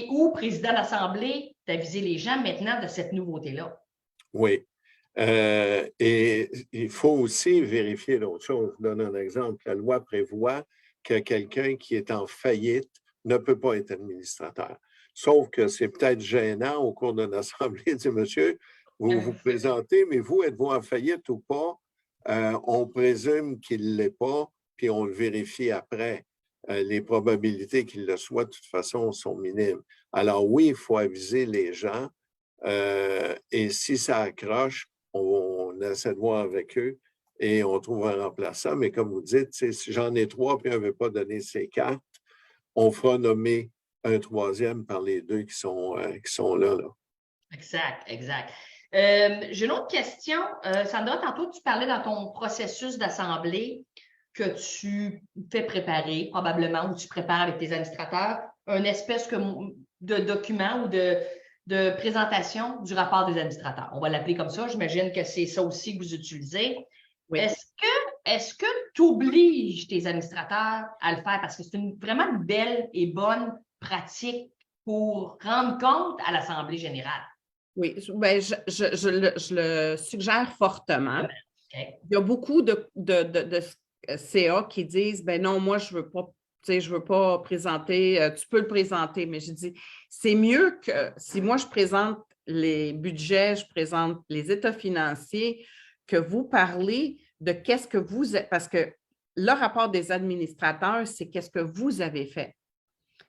ou président d'assemblée, d'aviser les gens maintenant de cette nouveauté-là. Oui. Et il faut aussi vérifier d'autres choses. Je donne un exemple. La loi prévoit que quelqu'un qui est en faillite ne peut pas être administrateur. Sauf que c'est peut-être gênant au cours d'une assemblée de dire, monsieur, vous vous présentez, mais vous, êtes-vous en faillite ou pas? On présume qu'il ne l'est pas, puis on le vérifie après. Les probabilités qu'il le soit, de toute façon, sont minimes. Alors oui, il faut aviser les gens. Et si ça accroche, on essaie de voir avec eux et on trouve un remplaçant. Mais comme vous dites, si j'en ai 3 puis un ne veut pas donner ses cartes, on fera nommer un troisième par les 2 qui sont là. Exact, exact. J'ai une autre question. Sandra, tantôt, tu parlais dans ton processus d'assemblée que tu fais préparer, probablement, ou tu prépares avec tes administrateurs, une espèce de document ou de présentation du rapport des administrateurs. On va l'appeler comme ça. J'imagine que c'est ça aussi que vous utilisez. Oui. Est-ce que tu obliges tes administrateurs à le faire? Parce que c'est vraiment une belle et bonne pratique pour rendre compte à l'Assemblée générale. Oui, ben, je le suggère fortement. Okay. Il y a beaucoup de CA qui disent, ben non, moi, je ne veux pas présenter, tu peux le présenter, mais je dis, c'est mieux que si moi, je présente les budgets, je présente les états financiers, que vous parlez de qu'est-ce que vous êtes, parce que le rapport des administrateurs, c'est qu'est-ce que vous avez fait.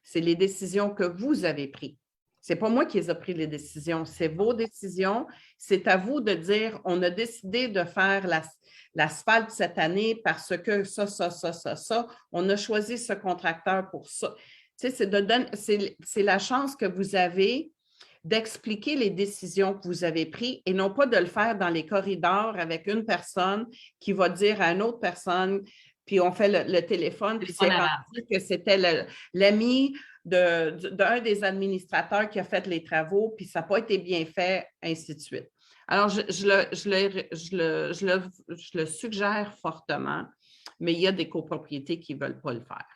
C'est les décisions que vous avez prises. Ce n'est pas moi qui les ai pris les décisions, c'est vos décisions. C'est à vous de dire, on a décidé de faire l'asphalte cette année parce que ça. On a choisi ce contracteur pour ça. Tu sais, c'est la chance que vous avez d'expliquer les décisions que vous avez prises et non pas de le faire dans les corridors avec une personne qui va dire à une autre personne, puis on fait le téléphone, puis c'est rendu que c'était l'ami d'un des administrateurs qui a fait les travaux, puis ça n'a pas été bien fait, ainsi de suite. Alors, je le suggère fortement, mais il y a des copropriétés qui ne veulent pas le faire.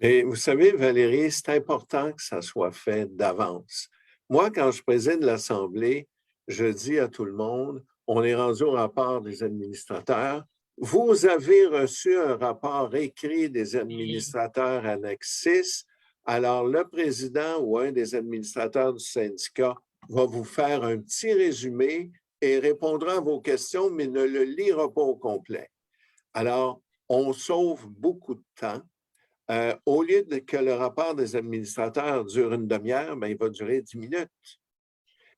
Et vous savez, Valérie, c'est important que ça soit fait d'avance. Moi, quand je préside l'Assemblée, je dis à tout le monde, on est rendu au rapport des administrateurs. Vous avez reçu un rapport écrit des administrateurs annexe 6. Alors, le président ou un des administrateurs du syndicat va vous faire un petit résumé et répondra à vos questions, mais ne le lira pas au complet. Alors, on sauve beaucoup de temps. Au lieu que le rapport des administrateurs dure une demi-heure, ben, il va durer 10 minutes.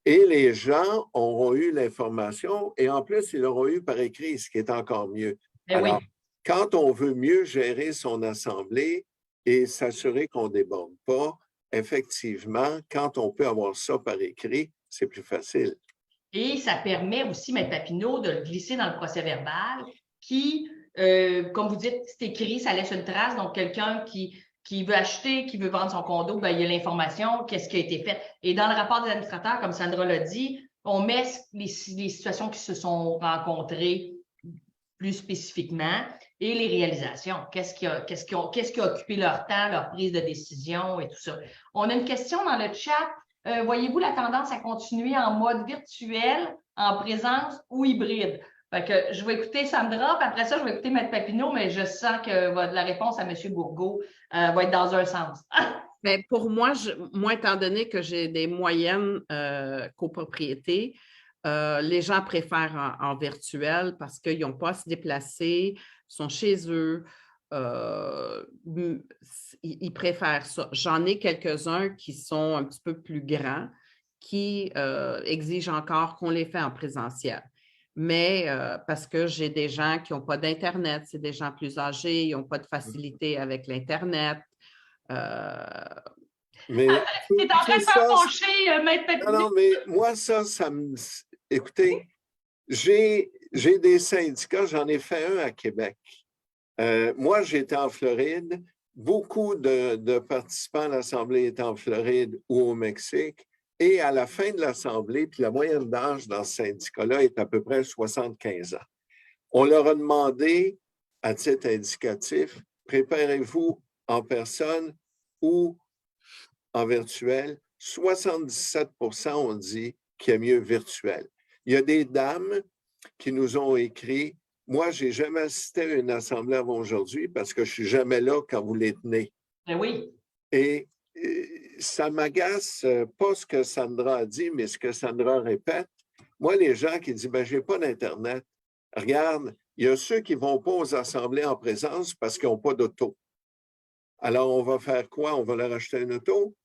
Et les gens auront eu l'information et en plus, ils l'auront eu par écrit, ce qui est encore mieux. Alors, quand on veut mieux gérer son assemblée et s'assurer qu'on ne déborde pas, effectivement, quand on peut avoir ça par écrit, c'est plus facile. Et ça permet aussi, M. Papineau, de le glisser dans le procès-verbal qui, comme vous dites, c'est écrit, ça laisse une trace. Donc, quelqu'un qui veut acheter, qui veut vendre son condo, ben, il y a l'information, qu'est-ce qui a été fait. Et dans le rapport des administrateurs, comme Sandra l'a dit, on met les situations qui se sont rencontrées plus spécifiquement et les réalisations. Qu'est-ce qui a occupé leur temps, leur prise de décision et tout ça. On a une question dans le chat. Voyez-vous la tendance à continuer en mode virtuel, en présence ou hybride? Fait que je vais écouter Sandra, puis après ça, je vais écouter M. Papineau, mais je sens que la réponse à M. Bourgault va être dans un sens. Mais pour moi, étant donné que j'ai des moyennes copropriétés, les gens préfèrent en virtuel parce qu'ils n'ont pas à se déplacer, sont chez eux. Ils préfèrent ça. J'en ai quelques-uns qui sont un petit peu plus grands, qui exigent encore qu'on les fait en présentiel. Mais parce que j'ai des gens qui n'ont pas d'Internet, c'est des gens plus âgés, ils n'ont pas de facilité avec l'Internet. Mais tu es en train de faire pencher, M. Papineau. Non, mais moi, ça me... Écoutez, j'ai des syndicats, j'en ai fait un à Québec. Moi, j'étais en Floride. Beaucoup de participants à l'Assemblée étaient en Floride ou au Mexique. Et à la fin de l'Assemblée, puis la moyenne d'âge dans ce syndicat-là est à peu près 75 ans. On leur a demandé, à titre indicatif, préparez-vous en personne ou en virtuel. 77% ont dit qu'il est mieux virtuel. Il y a des dames qui nous ont écrit « Moi, je n'ai jamais assisté à une assemblée avant aujourd'hui parce que je ne suis jamais là quand vous les tenez. » Ben oui. Et ça m'agace, pas ce que Sandra a dit, mais ce que Sandra répète. Moi, les gens qui disent « je n'ai pas d'Internet », regarde, il y a ceux qui ne vont pas aux assemblées en présence parce qu'ils n'ont pas d'auto. Alors, on va faire quoi? On va leur acheter une auto?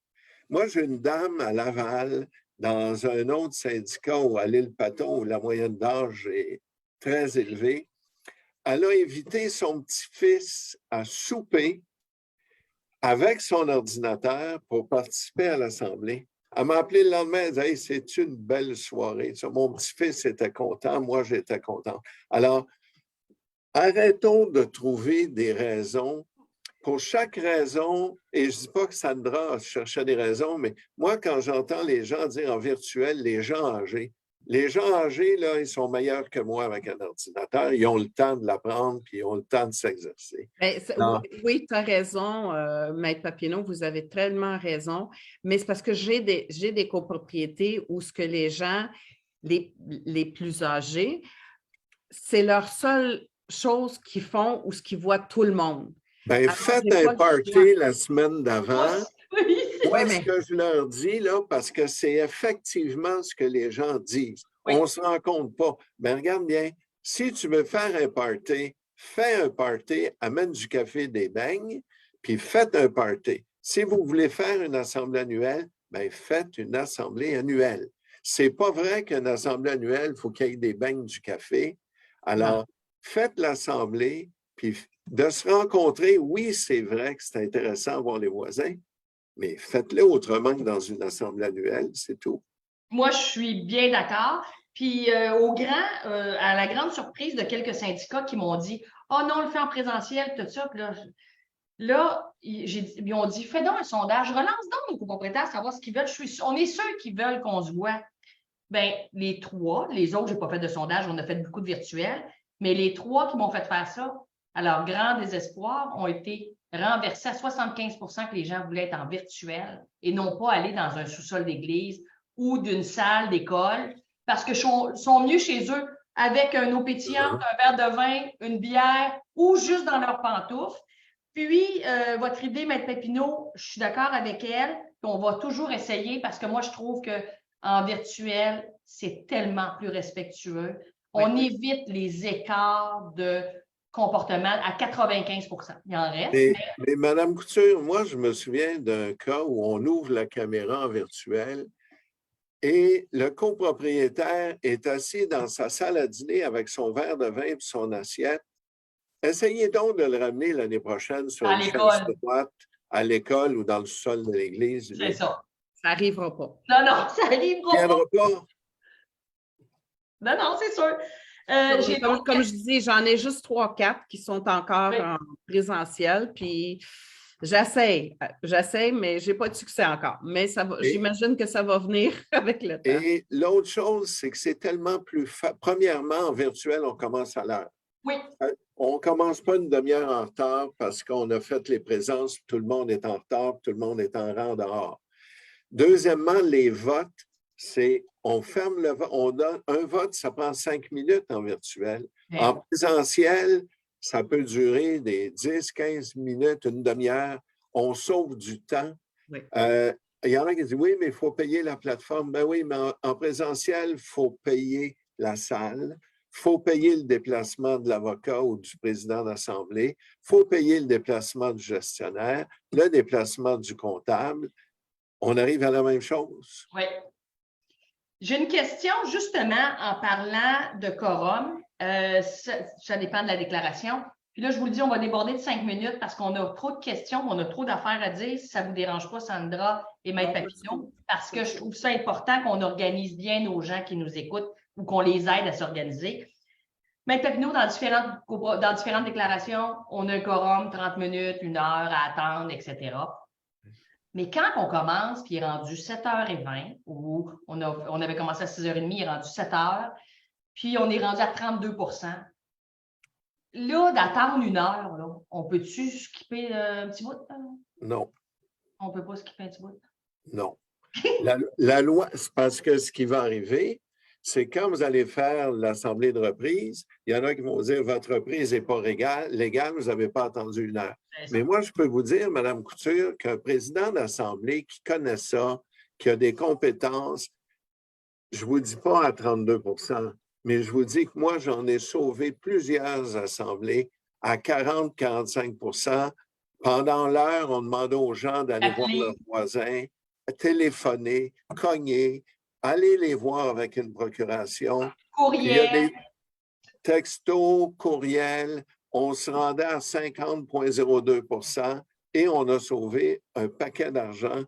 Moi, j'ai une dame à Laval, dans un autre syndicat ou à l'île Paton, où la moyenne d'âge est très élevée. Elle a invité son petit-fils à souper avec son ordinateur pour participer à l'Assemblée. Elle m'a appelé le lendemain, elle dit « Hey, c'est une belle soirée. » Mon petit-fils était content, moi j'étais content. Alors, arrêtons de trouver des raisons. Pour chaque raison, et je ne dis pas que Sandra cherchait des raisons, mais moi, quand j'entends les gens dire en virtuel, les gens âgés, là, ils sont meilleurs que moi avec un ordinateur. Ils ont le temps de l'apprendre, puis ils ont le temps de s'exercer. Oui, tu as raison, Maître Papineau, vous avez tellement raison, mais c'est parce que j'ai des copropriétés où ce que les gens, les plus âgés, c'est leur seule chose qu'ils font ou ce qu'ils voient tout le monde. Bien, faites un party la semaine d'avant. Oui, Moi, ce que je leur dis, là, parce que c'est effectivement ce que les gens disent. Oui. On ne se rend compte pas. Mais regarde bien, si tu veux faire un party, fais un party, amène du café, des beignes, puis faites un party. Si vous voulez faire une assemblée annuelle, bien, faites une assemblée annuelle. C'est pas vrai qu'une assemblée annuelle, il faut qu'il y ait des beignes, du café. Alors, faites l'assemblée, puis de se rencontrer, oui, c'est vrai que c'est intéressant de voir les voisins, mais faites-le autrement que dans une assemblée annuelle, c'est tout. Moi, je suis bien d'accord. Puis à la grande surprise de quelques syndicats qui m'ont dit « Oh non, on le fait en présentiel, tout ça. » Puis là, ils ont dit « Fais donc un sondage, relance donc nos copropriétaires, savoir ce qu'ils veulent. On est ceux qui veulent qu'on se voit. » Bien, les trois, les autres, je n'ai pas fait de sondage, on a fait beaucoup de virtuels, mais les trois qui m'ont fait faire ça, à leur grand désespoir, ont été renversés à 75 % que les gens voulaient être en virtuel et non pas aller dans un sous-sol d'église ou d'une salle d'école parce que sont mieux chez eux avec un eau pétillante, un verre de vin, une bière ou juste dans leurs pantoufles. Puis, votre idée, Maître Papineau, je suis d'accord avec elle, puis on va toujours essayer parce que moi, je trouve qu'en virtuel, c'est tellement plus respectueux. On évite les écarts de comportement à 95 %. Il en reste. Mais Mme Couture, moi, je me souviens d'un cas où on ouvre la caméra en virtuel et le copropriétaire est assis dans sa salle à dîner avec son verre de vin et son assiette. Essayez donc de le ramener l'année prochaine sur une chaise droite à l'école ou dans le sol de l'église. C'est ça. Ça n'arrivera pas. Non, ça n'arrivera pas. Non, c'est sûr. Comme je dis, j'en ai juste 3-4 qui sont encore en présentiel, puis j'essaie, mais je n'ai pas de succès encore. Mais j'imagine que ça va venir avec le temps. Et l'autre chose, c'est que c'est tellement plus... Premièrement, en virtuel, on commence à l'heure. Oui. On ne commence pas une demi-heure en retard parce qu'on a fait les présences, tout le monde est en retard, tout le monde est en rang dehors. Deuxièmement, les votes, c'est on ferme le vote, on donne un vote, ça prend 5 minutes en virtuel. En présentiel, ça peut durer des 10, 15 minutes, une demi-heure. On sauve du temps. Oui. Il y en a qui disent oui, mais il faut payer la plateforme. Ben oui, mais en présentiel, il faut payer la salle. Il faut payer le déplacement de l'avocat ou du président d'assemblée. Il faut payer le déplacement du gestionnaire, le déplacement du comptable. On arrive à la même chose. Oui. J'ai une question, justement, en parlant de quorum. Ça dépend de la déclaration. Puis là, je vous le dis, on va déborder de 5 minutes parce qu'on a trop de questions, on a trop d'affaires à dire. Si ça ne vous dérange pas, Sandra et Maître Papineau, parce que je trouve ça important qu'on organise bien nos gens qui nous écoutent ou qu'on les aide à s'organiser. Maître Papineau, dans différentes déclarations, on a un quorum, 30 minutes, 1 heure à attendre, etc. Mais quand on commence, puis il est rendu 7h20, ou on avait commencé à 6h30, il est rendu 7h, puis on est rendu à 32 %. Là, d'attendre 1 heure, là, on peut-tu skipper un petit bout? Non. On ne peut pas skipper un petit bout? Non. La loi, c'est parce que ce qui va arriver, c'est quand vous allez faire l'assemblée de reprise, il y en a qui vont dire votre reprise n'est pas légale, vous n'avez pas attendu 1 heure. Mais moi, je peux vous dire, Mme Couture, qu'un président d'assemblée qui connaît ça, qui a des compétences, je ne vous dis pas à 32 %, mais je vous dis que moi, j'en ai sauvé plusieurs assemblées à 40-45 %. Pendant l'heure, on demandait aux gens d'aller voir leurs voisins, téléphoner, cogner, aller les voir avec une procuration. Courriel. Il y a des textos, courriels. On se rendait à 50,02 % et on a sauvé un paquet d'argent.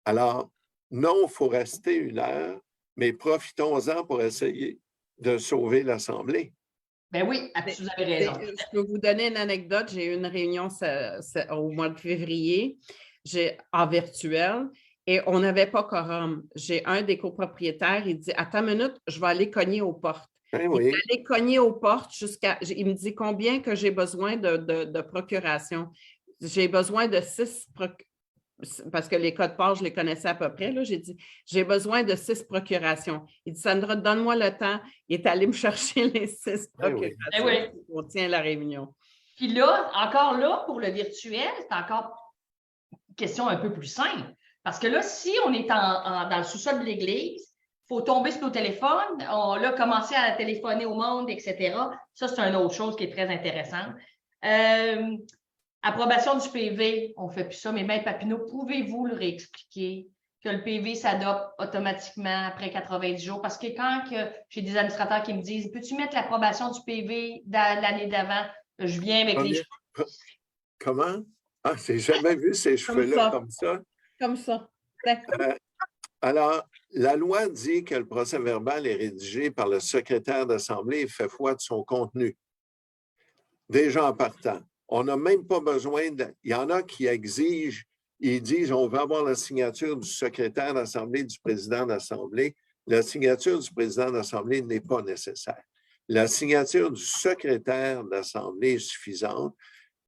Alors, non, il faut rester 1 heure, mais profitons-en pour essayer de sauver l'Assemblée. Ben oui, vous avez raison. Je peux vous donner une anecdote. J'ai eu une réunion au mois de février en virtuel et on n'avait pas quorum. J'ai un des copropriétaires, il dit « Attends une minute, je vais aller cogner aux portes. » Ben oui. Il est allé cogner aux portes il me dit combien que j'ai besoin de procuration. J'ai besoin de 6 parce que les codes parts, je les connaissais à peu près. J'ai dit, j'ai besoin de 6 procurations. Il dit, Sandra, donne-moi le temps. Il est allé me chercher les 6 procurations. Oui. On tient la réunion. Puis là, encore là, pour le virtuel, c'est encore une question un peu plus simple. Parce que là, si on est dans le sous-sol de l'église, il faut tomber sur nos téléphones, on a commencé à téléphoner au monde, etc. Ça, c'est une autre chose qui est très intéressante. Approbation du PV, on ne fait plus ça, mais Maître Papineau, pouvez-vous le réexpliquer que le PV s'adopte automatiquement après 90 jours? Parce que quand j'ai des administrateurs qui me disent « Peux-tu mettre l'approbation du PV l'année d'avant? » Je viens avec les cheveux. Comment? Ah, j'ai jamais vu ces cheveux-là comme ça. Comme ça. Alors, la loi dit que le procès-verbal est rédigé par le secrétaire d'Assemblée et fait foi de son contenu. Déjà en partant. On n'a même pas besoin Il y en a qui exigent, ils disent on veut avoir la signature du secrétaire d'Assemblée, du président d'Assemblée. La signature du président d'Assemblée n'est pas nécessaire. La signature du secrétaire d'Assemblée est suffisante.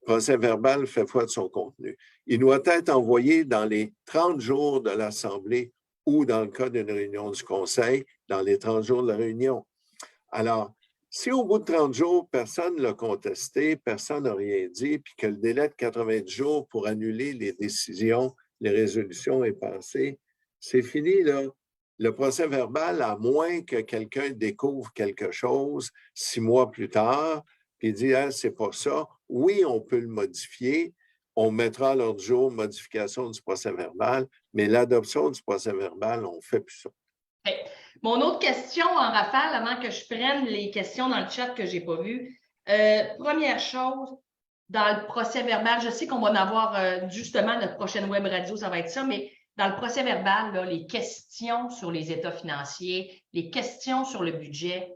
Le procès-verbal fait foi de son contenu. Il doit être envoyé dans les 30 jours de l'Assemblée ou, dans le cas d'une réunion du Conseil, dans les 30 jours de la réunion. Alors, si au bout de 30 jours, personne ne l'a contesté, personne n'a rien dit, puis que le délai de 90 jours pour annuler les décisions, les résolutions est passé, c'est fini, là. Le procès-verbal, à moins que quelqu'un découvre quelque chose 6 mois plus tard, puis dit ah, « c'est pas ça », oui, on peut le modifier, on mettra à l'ordre du jour modification du procès-verbal, mais l'adoption du procès-verbal, on ne fait plus ça. Okay. Mon autre question en rafale, avant que je prenne les questions dans le chat que je n'ai pas vues. Première chose, dans le procès-verbal, je sais qu'on va en avoir justement notre prochaine web radio, ça va être ça, mais dans le procès-verbal, les questions sur les états financiers, les questions sur le budget,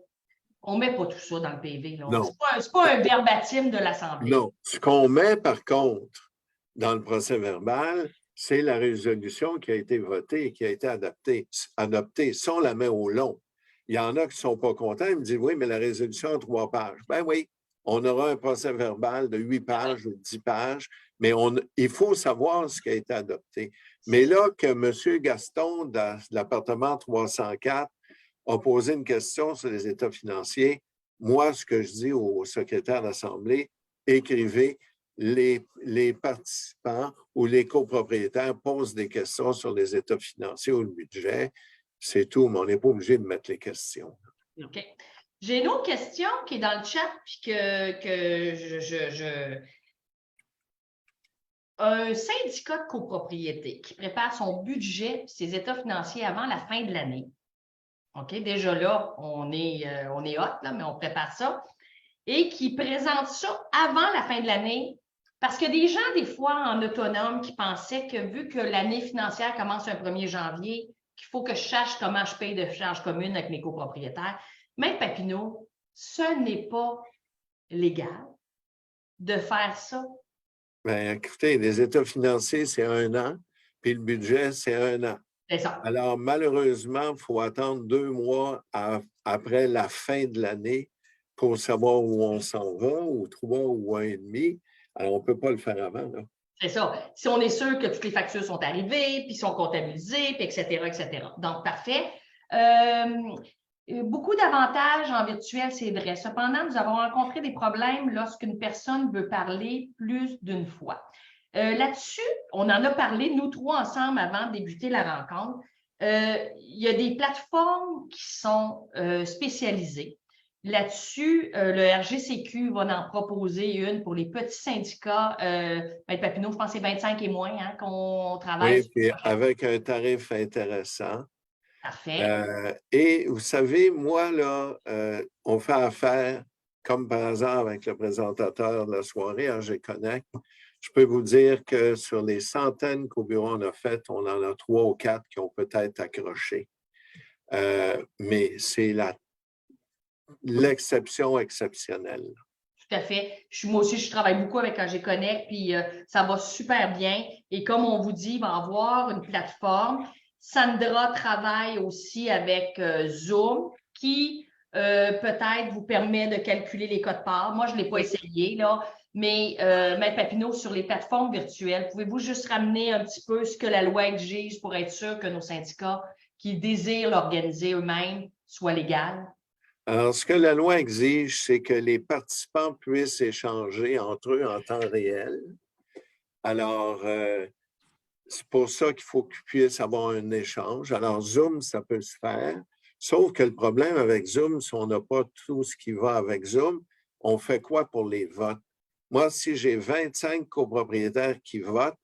on ne met pas tout ça dans le PV. Ce n'est pas un verbatim de l'Assemblée. Non. Ce qu'on met, par contre, dans le procès-verbal, c'est la résolution qui a été votée et qui a été adoptée. Ça, on la met au long. Il y en a qui ne sont pas contents. Ils me disent, oui, mais la résolution a 3 pages. Ben oui, on aura un procès-verbal de 8 pages ou 10 pages, mais il faut savoir ce qui a été adopté. Mais là, que M. Gaston, de l'appartement 304, a posé une question sur les états financiers, moi, ce que je dis au secrétaire d'Assemblée, écrivez les participants ou les copropriétaires posent des questions sur les états financiers ou le budget. C'est tout, mais on n'est pas obligé de mettre les questions. OK. J'ai une autre question qui est dans le chat, puis Un syndicat de copropriété qui prépare son budget, ses états financiers avant la fin de l'année. OK, déjà là, on est hot, là, mais on prépare ça. Et qui présente ça avant la fin de l'année. Parce qu'il y a des gens, des fois, en autonome, qui pensaient que vu que l'année financière commence un 1er janvier, qu'il faut que je sache comment je paye de charges communes avec mes copropriétaires. Maître Papineau, ce n'est pas légal de faire ça. Bien, écoutez, les états financiers, c'est 1 an, puis le budget, c'est 1 an. C'est ça. Alors, malheureusement, il faut attendre 2 mois après la fin de l'année pour savoir où on s'en va, ou 3 ou 1 et demi. Alors, on ne peut pas le faire avant, là. C'est ça. Si on est sûr que toutes les factures sont arrivées, puis sont comptabilisées, puis etc., etc. Donc, parfait. beaucoup d'avantages en virtuel, c'est vrai. Cependant, nous avons rencontré des problèmes lorsqu'une personne veut parler plus d'une fois. Là-dessus, on en a parlé, nous trois ensemble, avant de débuter la rencontre. Il y a des plateformes qui sont spécialisées. Là-dessus, le RGCQ va en proposer une pour les petits syndicats. Maître Papineau, je pense que c'est 25 et moins qu'on travaille. Oui, puis avec un tarif intéressant. Parfait. Et vous savez, moi, là, on fait affaire, comme par hasard, avec le présentateur de la soirée, AG Connect. Je peux vous dire que sur les centaines qu'au bureau on a faites, on en a 3 ou 4 qui ont peut-être accroché. Mais c'est l'exception exceptionnelle. Tout à fait. Moi aussi, je travaille beaucoup avec AG Connect, puis ça va super bien. Et comme on vous dit, il va y avoir une plateforme. Sandra travaille aussi avec Zoom, qui peut-être vous permet de calculer les codes parts. Moi, je ne l'ai pas essayé, là. Mais Maître Papineau, sur les plateformes virtuelles, pouvez-vous juste ramener un petit peu ce que la loi exige pour être sûr que nos syndicats qui désirent l'organiser eux-mêmes soient légaux? Alors, ce que la loi exige, c'est que les participants puissent échanger entre eux en temps réel. Alors, c'est pour ça qu'il faut qu'ils puissent avoir un échange. Alors, Zoom, ça peut se faire. Sauf que le problème avec Zoom, si on n'a pas tout ce qui va avec Zoom, on fait quoi pour les votes? Moi, si j'ai 25 copropriétaires qui votent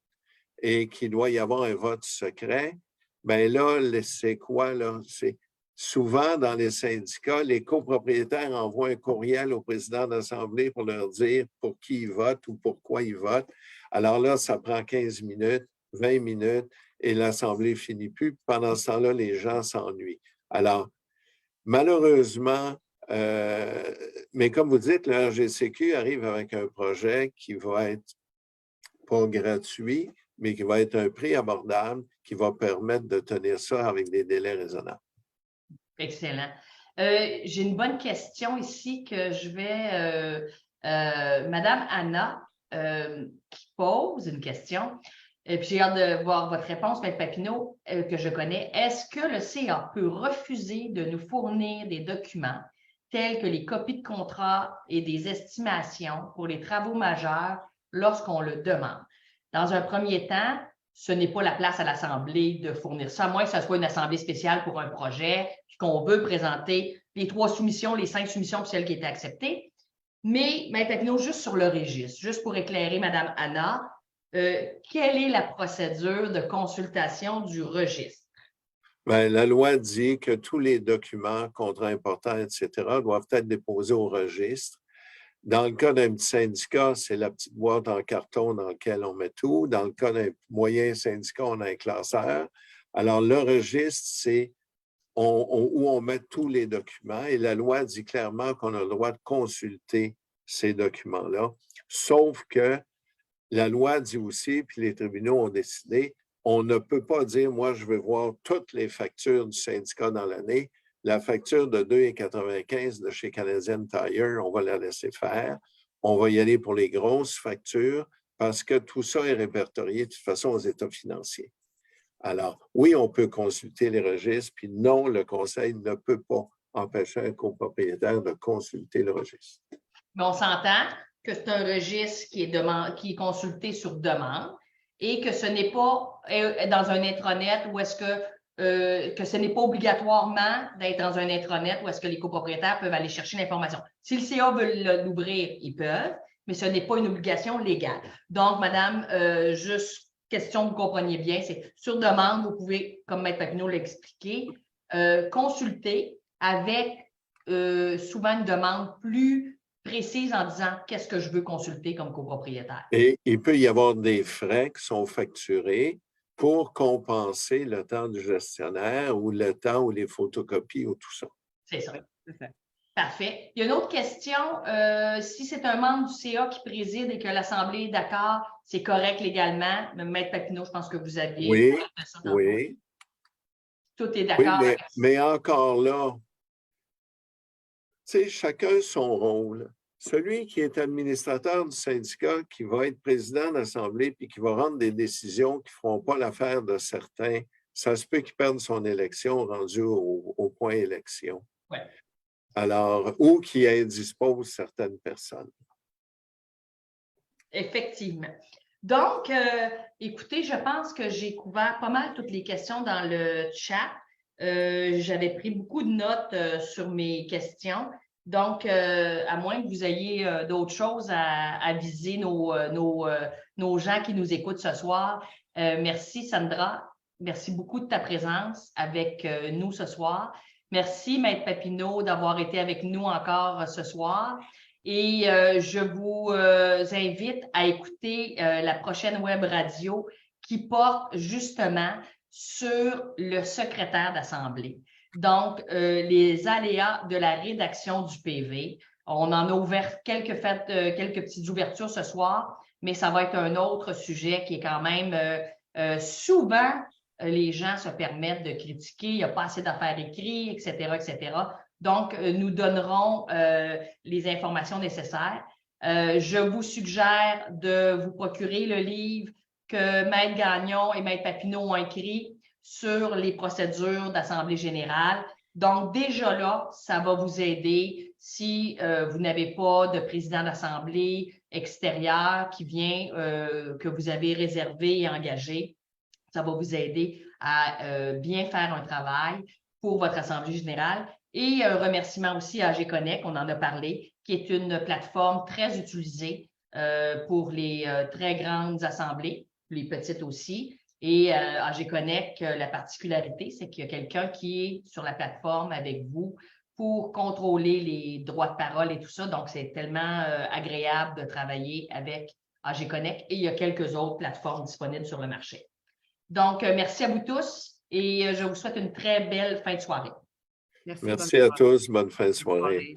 et qu'il doit y avoir un vote secret, bien là, c'est quoi, là? C'est souvent dans les syndicats, les copropriétaires envoient un courriel au président d'Assemblée pour leur dire pour qui ils votent ou pourquoi ils votent. Alors là, ça prend 15 minutes, 20 minutes et l'Assemblée ne finit plus. Pendant ce temps-là, les gens s'ennuient. Alors, malheureusement, mais comme vous dites, le RGCQ arrive avec un projet qui va être pas gratuit, mais qui va être un prix abordable, qui va permettre de tenir ça avec des délais raisonnables. Excellent. J'ai une bonne question ici que je vais... Madame Anna qui pose une question. Et puis j'ai hâte de voir votre réponse, Maître Papineau, que je connais. Est-ce que le CA peut refuser de nous fournir des documents tels que les copies de contrats et des estimations pour les travaux majeurs lorsqu'on le demande? Dans un premier temps, ce n'est pas la place à l'Assemblée de fournir ça, à moins que ce soit une assemblée spéciale pour un projet, puis qu'on veut présenter les 3 soumissions, les 5 soumissions, puis celles qui étaient acceptées. Mais, Maître Papineau, juste sur le registre, juste pour éclairer Mme Anna, quelle est la procédure de consultation du registre? Bien, la loi dit que tous les documents, contrats importants, etc., doivent être déposés au registre. Dans le cas d'un petit syndicat, c'est la petite boîte en carton dans laquelle on met tout. Dans le cas d'un moyen syndicat, on a un classeur. Alors, le registre, c'est où on met tous les documents et la loi dit clairement qu'on a le droit de consulter ces documents-là. Sauf que la loi dit aussi, puis les tribunaux ont décidé, on ne peut pas dire, moi, je veux voir toutes les factures du syndicat dans l'année. La facture de 2,95 de chez Canadian Tire, on va la laisser faire. On va y aller pour les grosses factures parce que tout ça est répertorié de toute façon aux états financiers. Alors, oui, on peut consulter les registres, puis non, le Conseil ne peut pas empêcher un copropriétaire de consulter le registre. Mais on s'entend que c'est un registre qui est consulté sur demande et que ce n'est pas dans un intranet où est-ce que ce n'est pas obligatoirement d'être dans un intranet où est-ce que les copropriétaires peuvent aller chercher l'information. Si le CA veut l'ouvrir, ils peuvent, mais ce n'est pas une obligation légale. Donc, madame, juste question que vous compreniez bien, c'est sur demande, vous pouvez, comme Maître Papineau l'a expliqué, consulter avec souvent une demande plus précise en disant qu'est-ce que je veux consulter comme copropriétaire. Et il peut y avoir des frais qui sont facturés pour compenser le temps du gestionnaire ou le temps ou les photocopies ou tout ça. C'est ça. Parfait. Il y a une autre question. Si c'est un membre du CA qui préside et que l'Assemblée est d'accord, c'est correct légalement. Maître Papineau, je pense que vous aviez... Oui, oui. Tout est d'accord. Oui, mais encore là, tu sais, chacun son rôle. Celui qui est administrateur du syndicat, qui va être président de l'Assemblée puis qui va rendre des décisions qui ne feront pas l'affaire de certains, ça se peut qu'il perde son élection rendu au point élection. Ouais. Alors, ou qui indispose certaines personnes. Effectivement. Donc, écoutez, je pense que j'ai couvert pas mal toutes les questions dans le chat. J'avais pris beaucoup de notes sur mes questions. Donc, à moins que vous ayez d'autres choses à viser nos gens qui nous écoutent ce soir. Merci, Sandra. Merci beaucoup de ta présence avec nous ce soir. Merci, Maître Papineau, d'avoir été avec nous encore ce soir. Et je vous invite à écouter la prochaine web radio qui porte justement sur le secrétaire d'Assemblée. Donc, les aléas de la rédaction du PV. On en a ouvert quelques petites ouvertures ce soir, mais ça va être un autre sujet qui est quand même souvent, les gens se permettent de critiquer, il n'y a pas assez d'affaires écrites, etc., etc. Donc, nous donnerons les informations nécessaires. Je vous suggère de vous procurer le livre que Maître Gagnon et Maître Papineau ont écrit sur les procédures d'Assemblée générale. Donc, déjà là, ça va vous aider si vous n'avez pas de président d'Assemblée extérieur qui vient, que vous avez réservé et engagé. Ça va vous aider à bien faire un travail pour votre Assemblée générale. Et un remerciement aussi à AG Connect, on en a parlé, qui est une plateforme très utilisée pour les très grandes assemblées, les petites aussi. Et AG Connect, la particularité, c'est qu'il y a quelqu'un qui est sur la plateforme avec vous pour contrôler les droits de parole et tout ça. Donc, c'est tellement agréable de travailler avec AG Connect. Et il y a quelques autres plateformes disponibles sur le marché. Donc, merci à vous tous et je vous souhaite une très belle fin de soirée. Merci à tous. Bonne fin de soirée.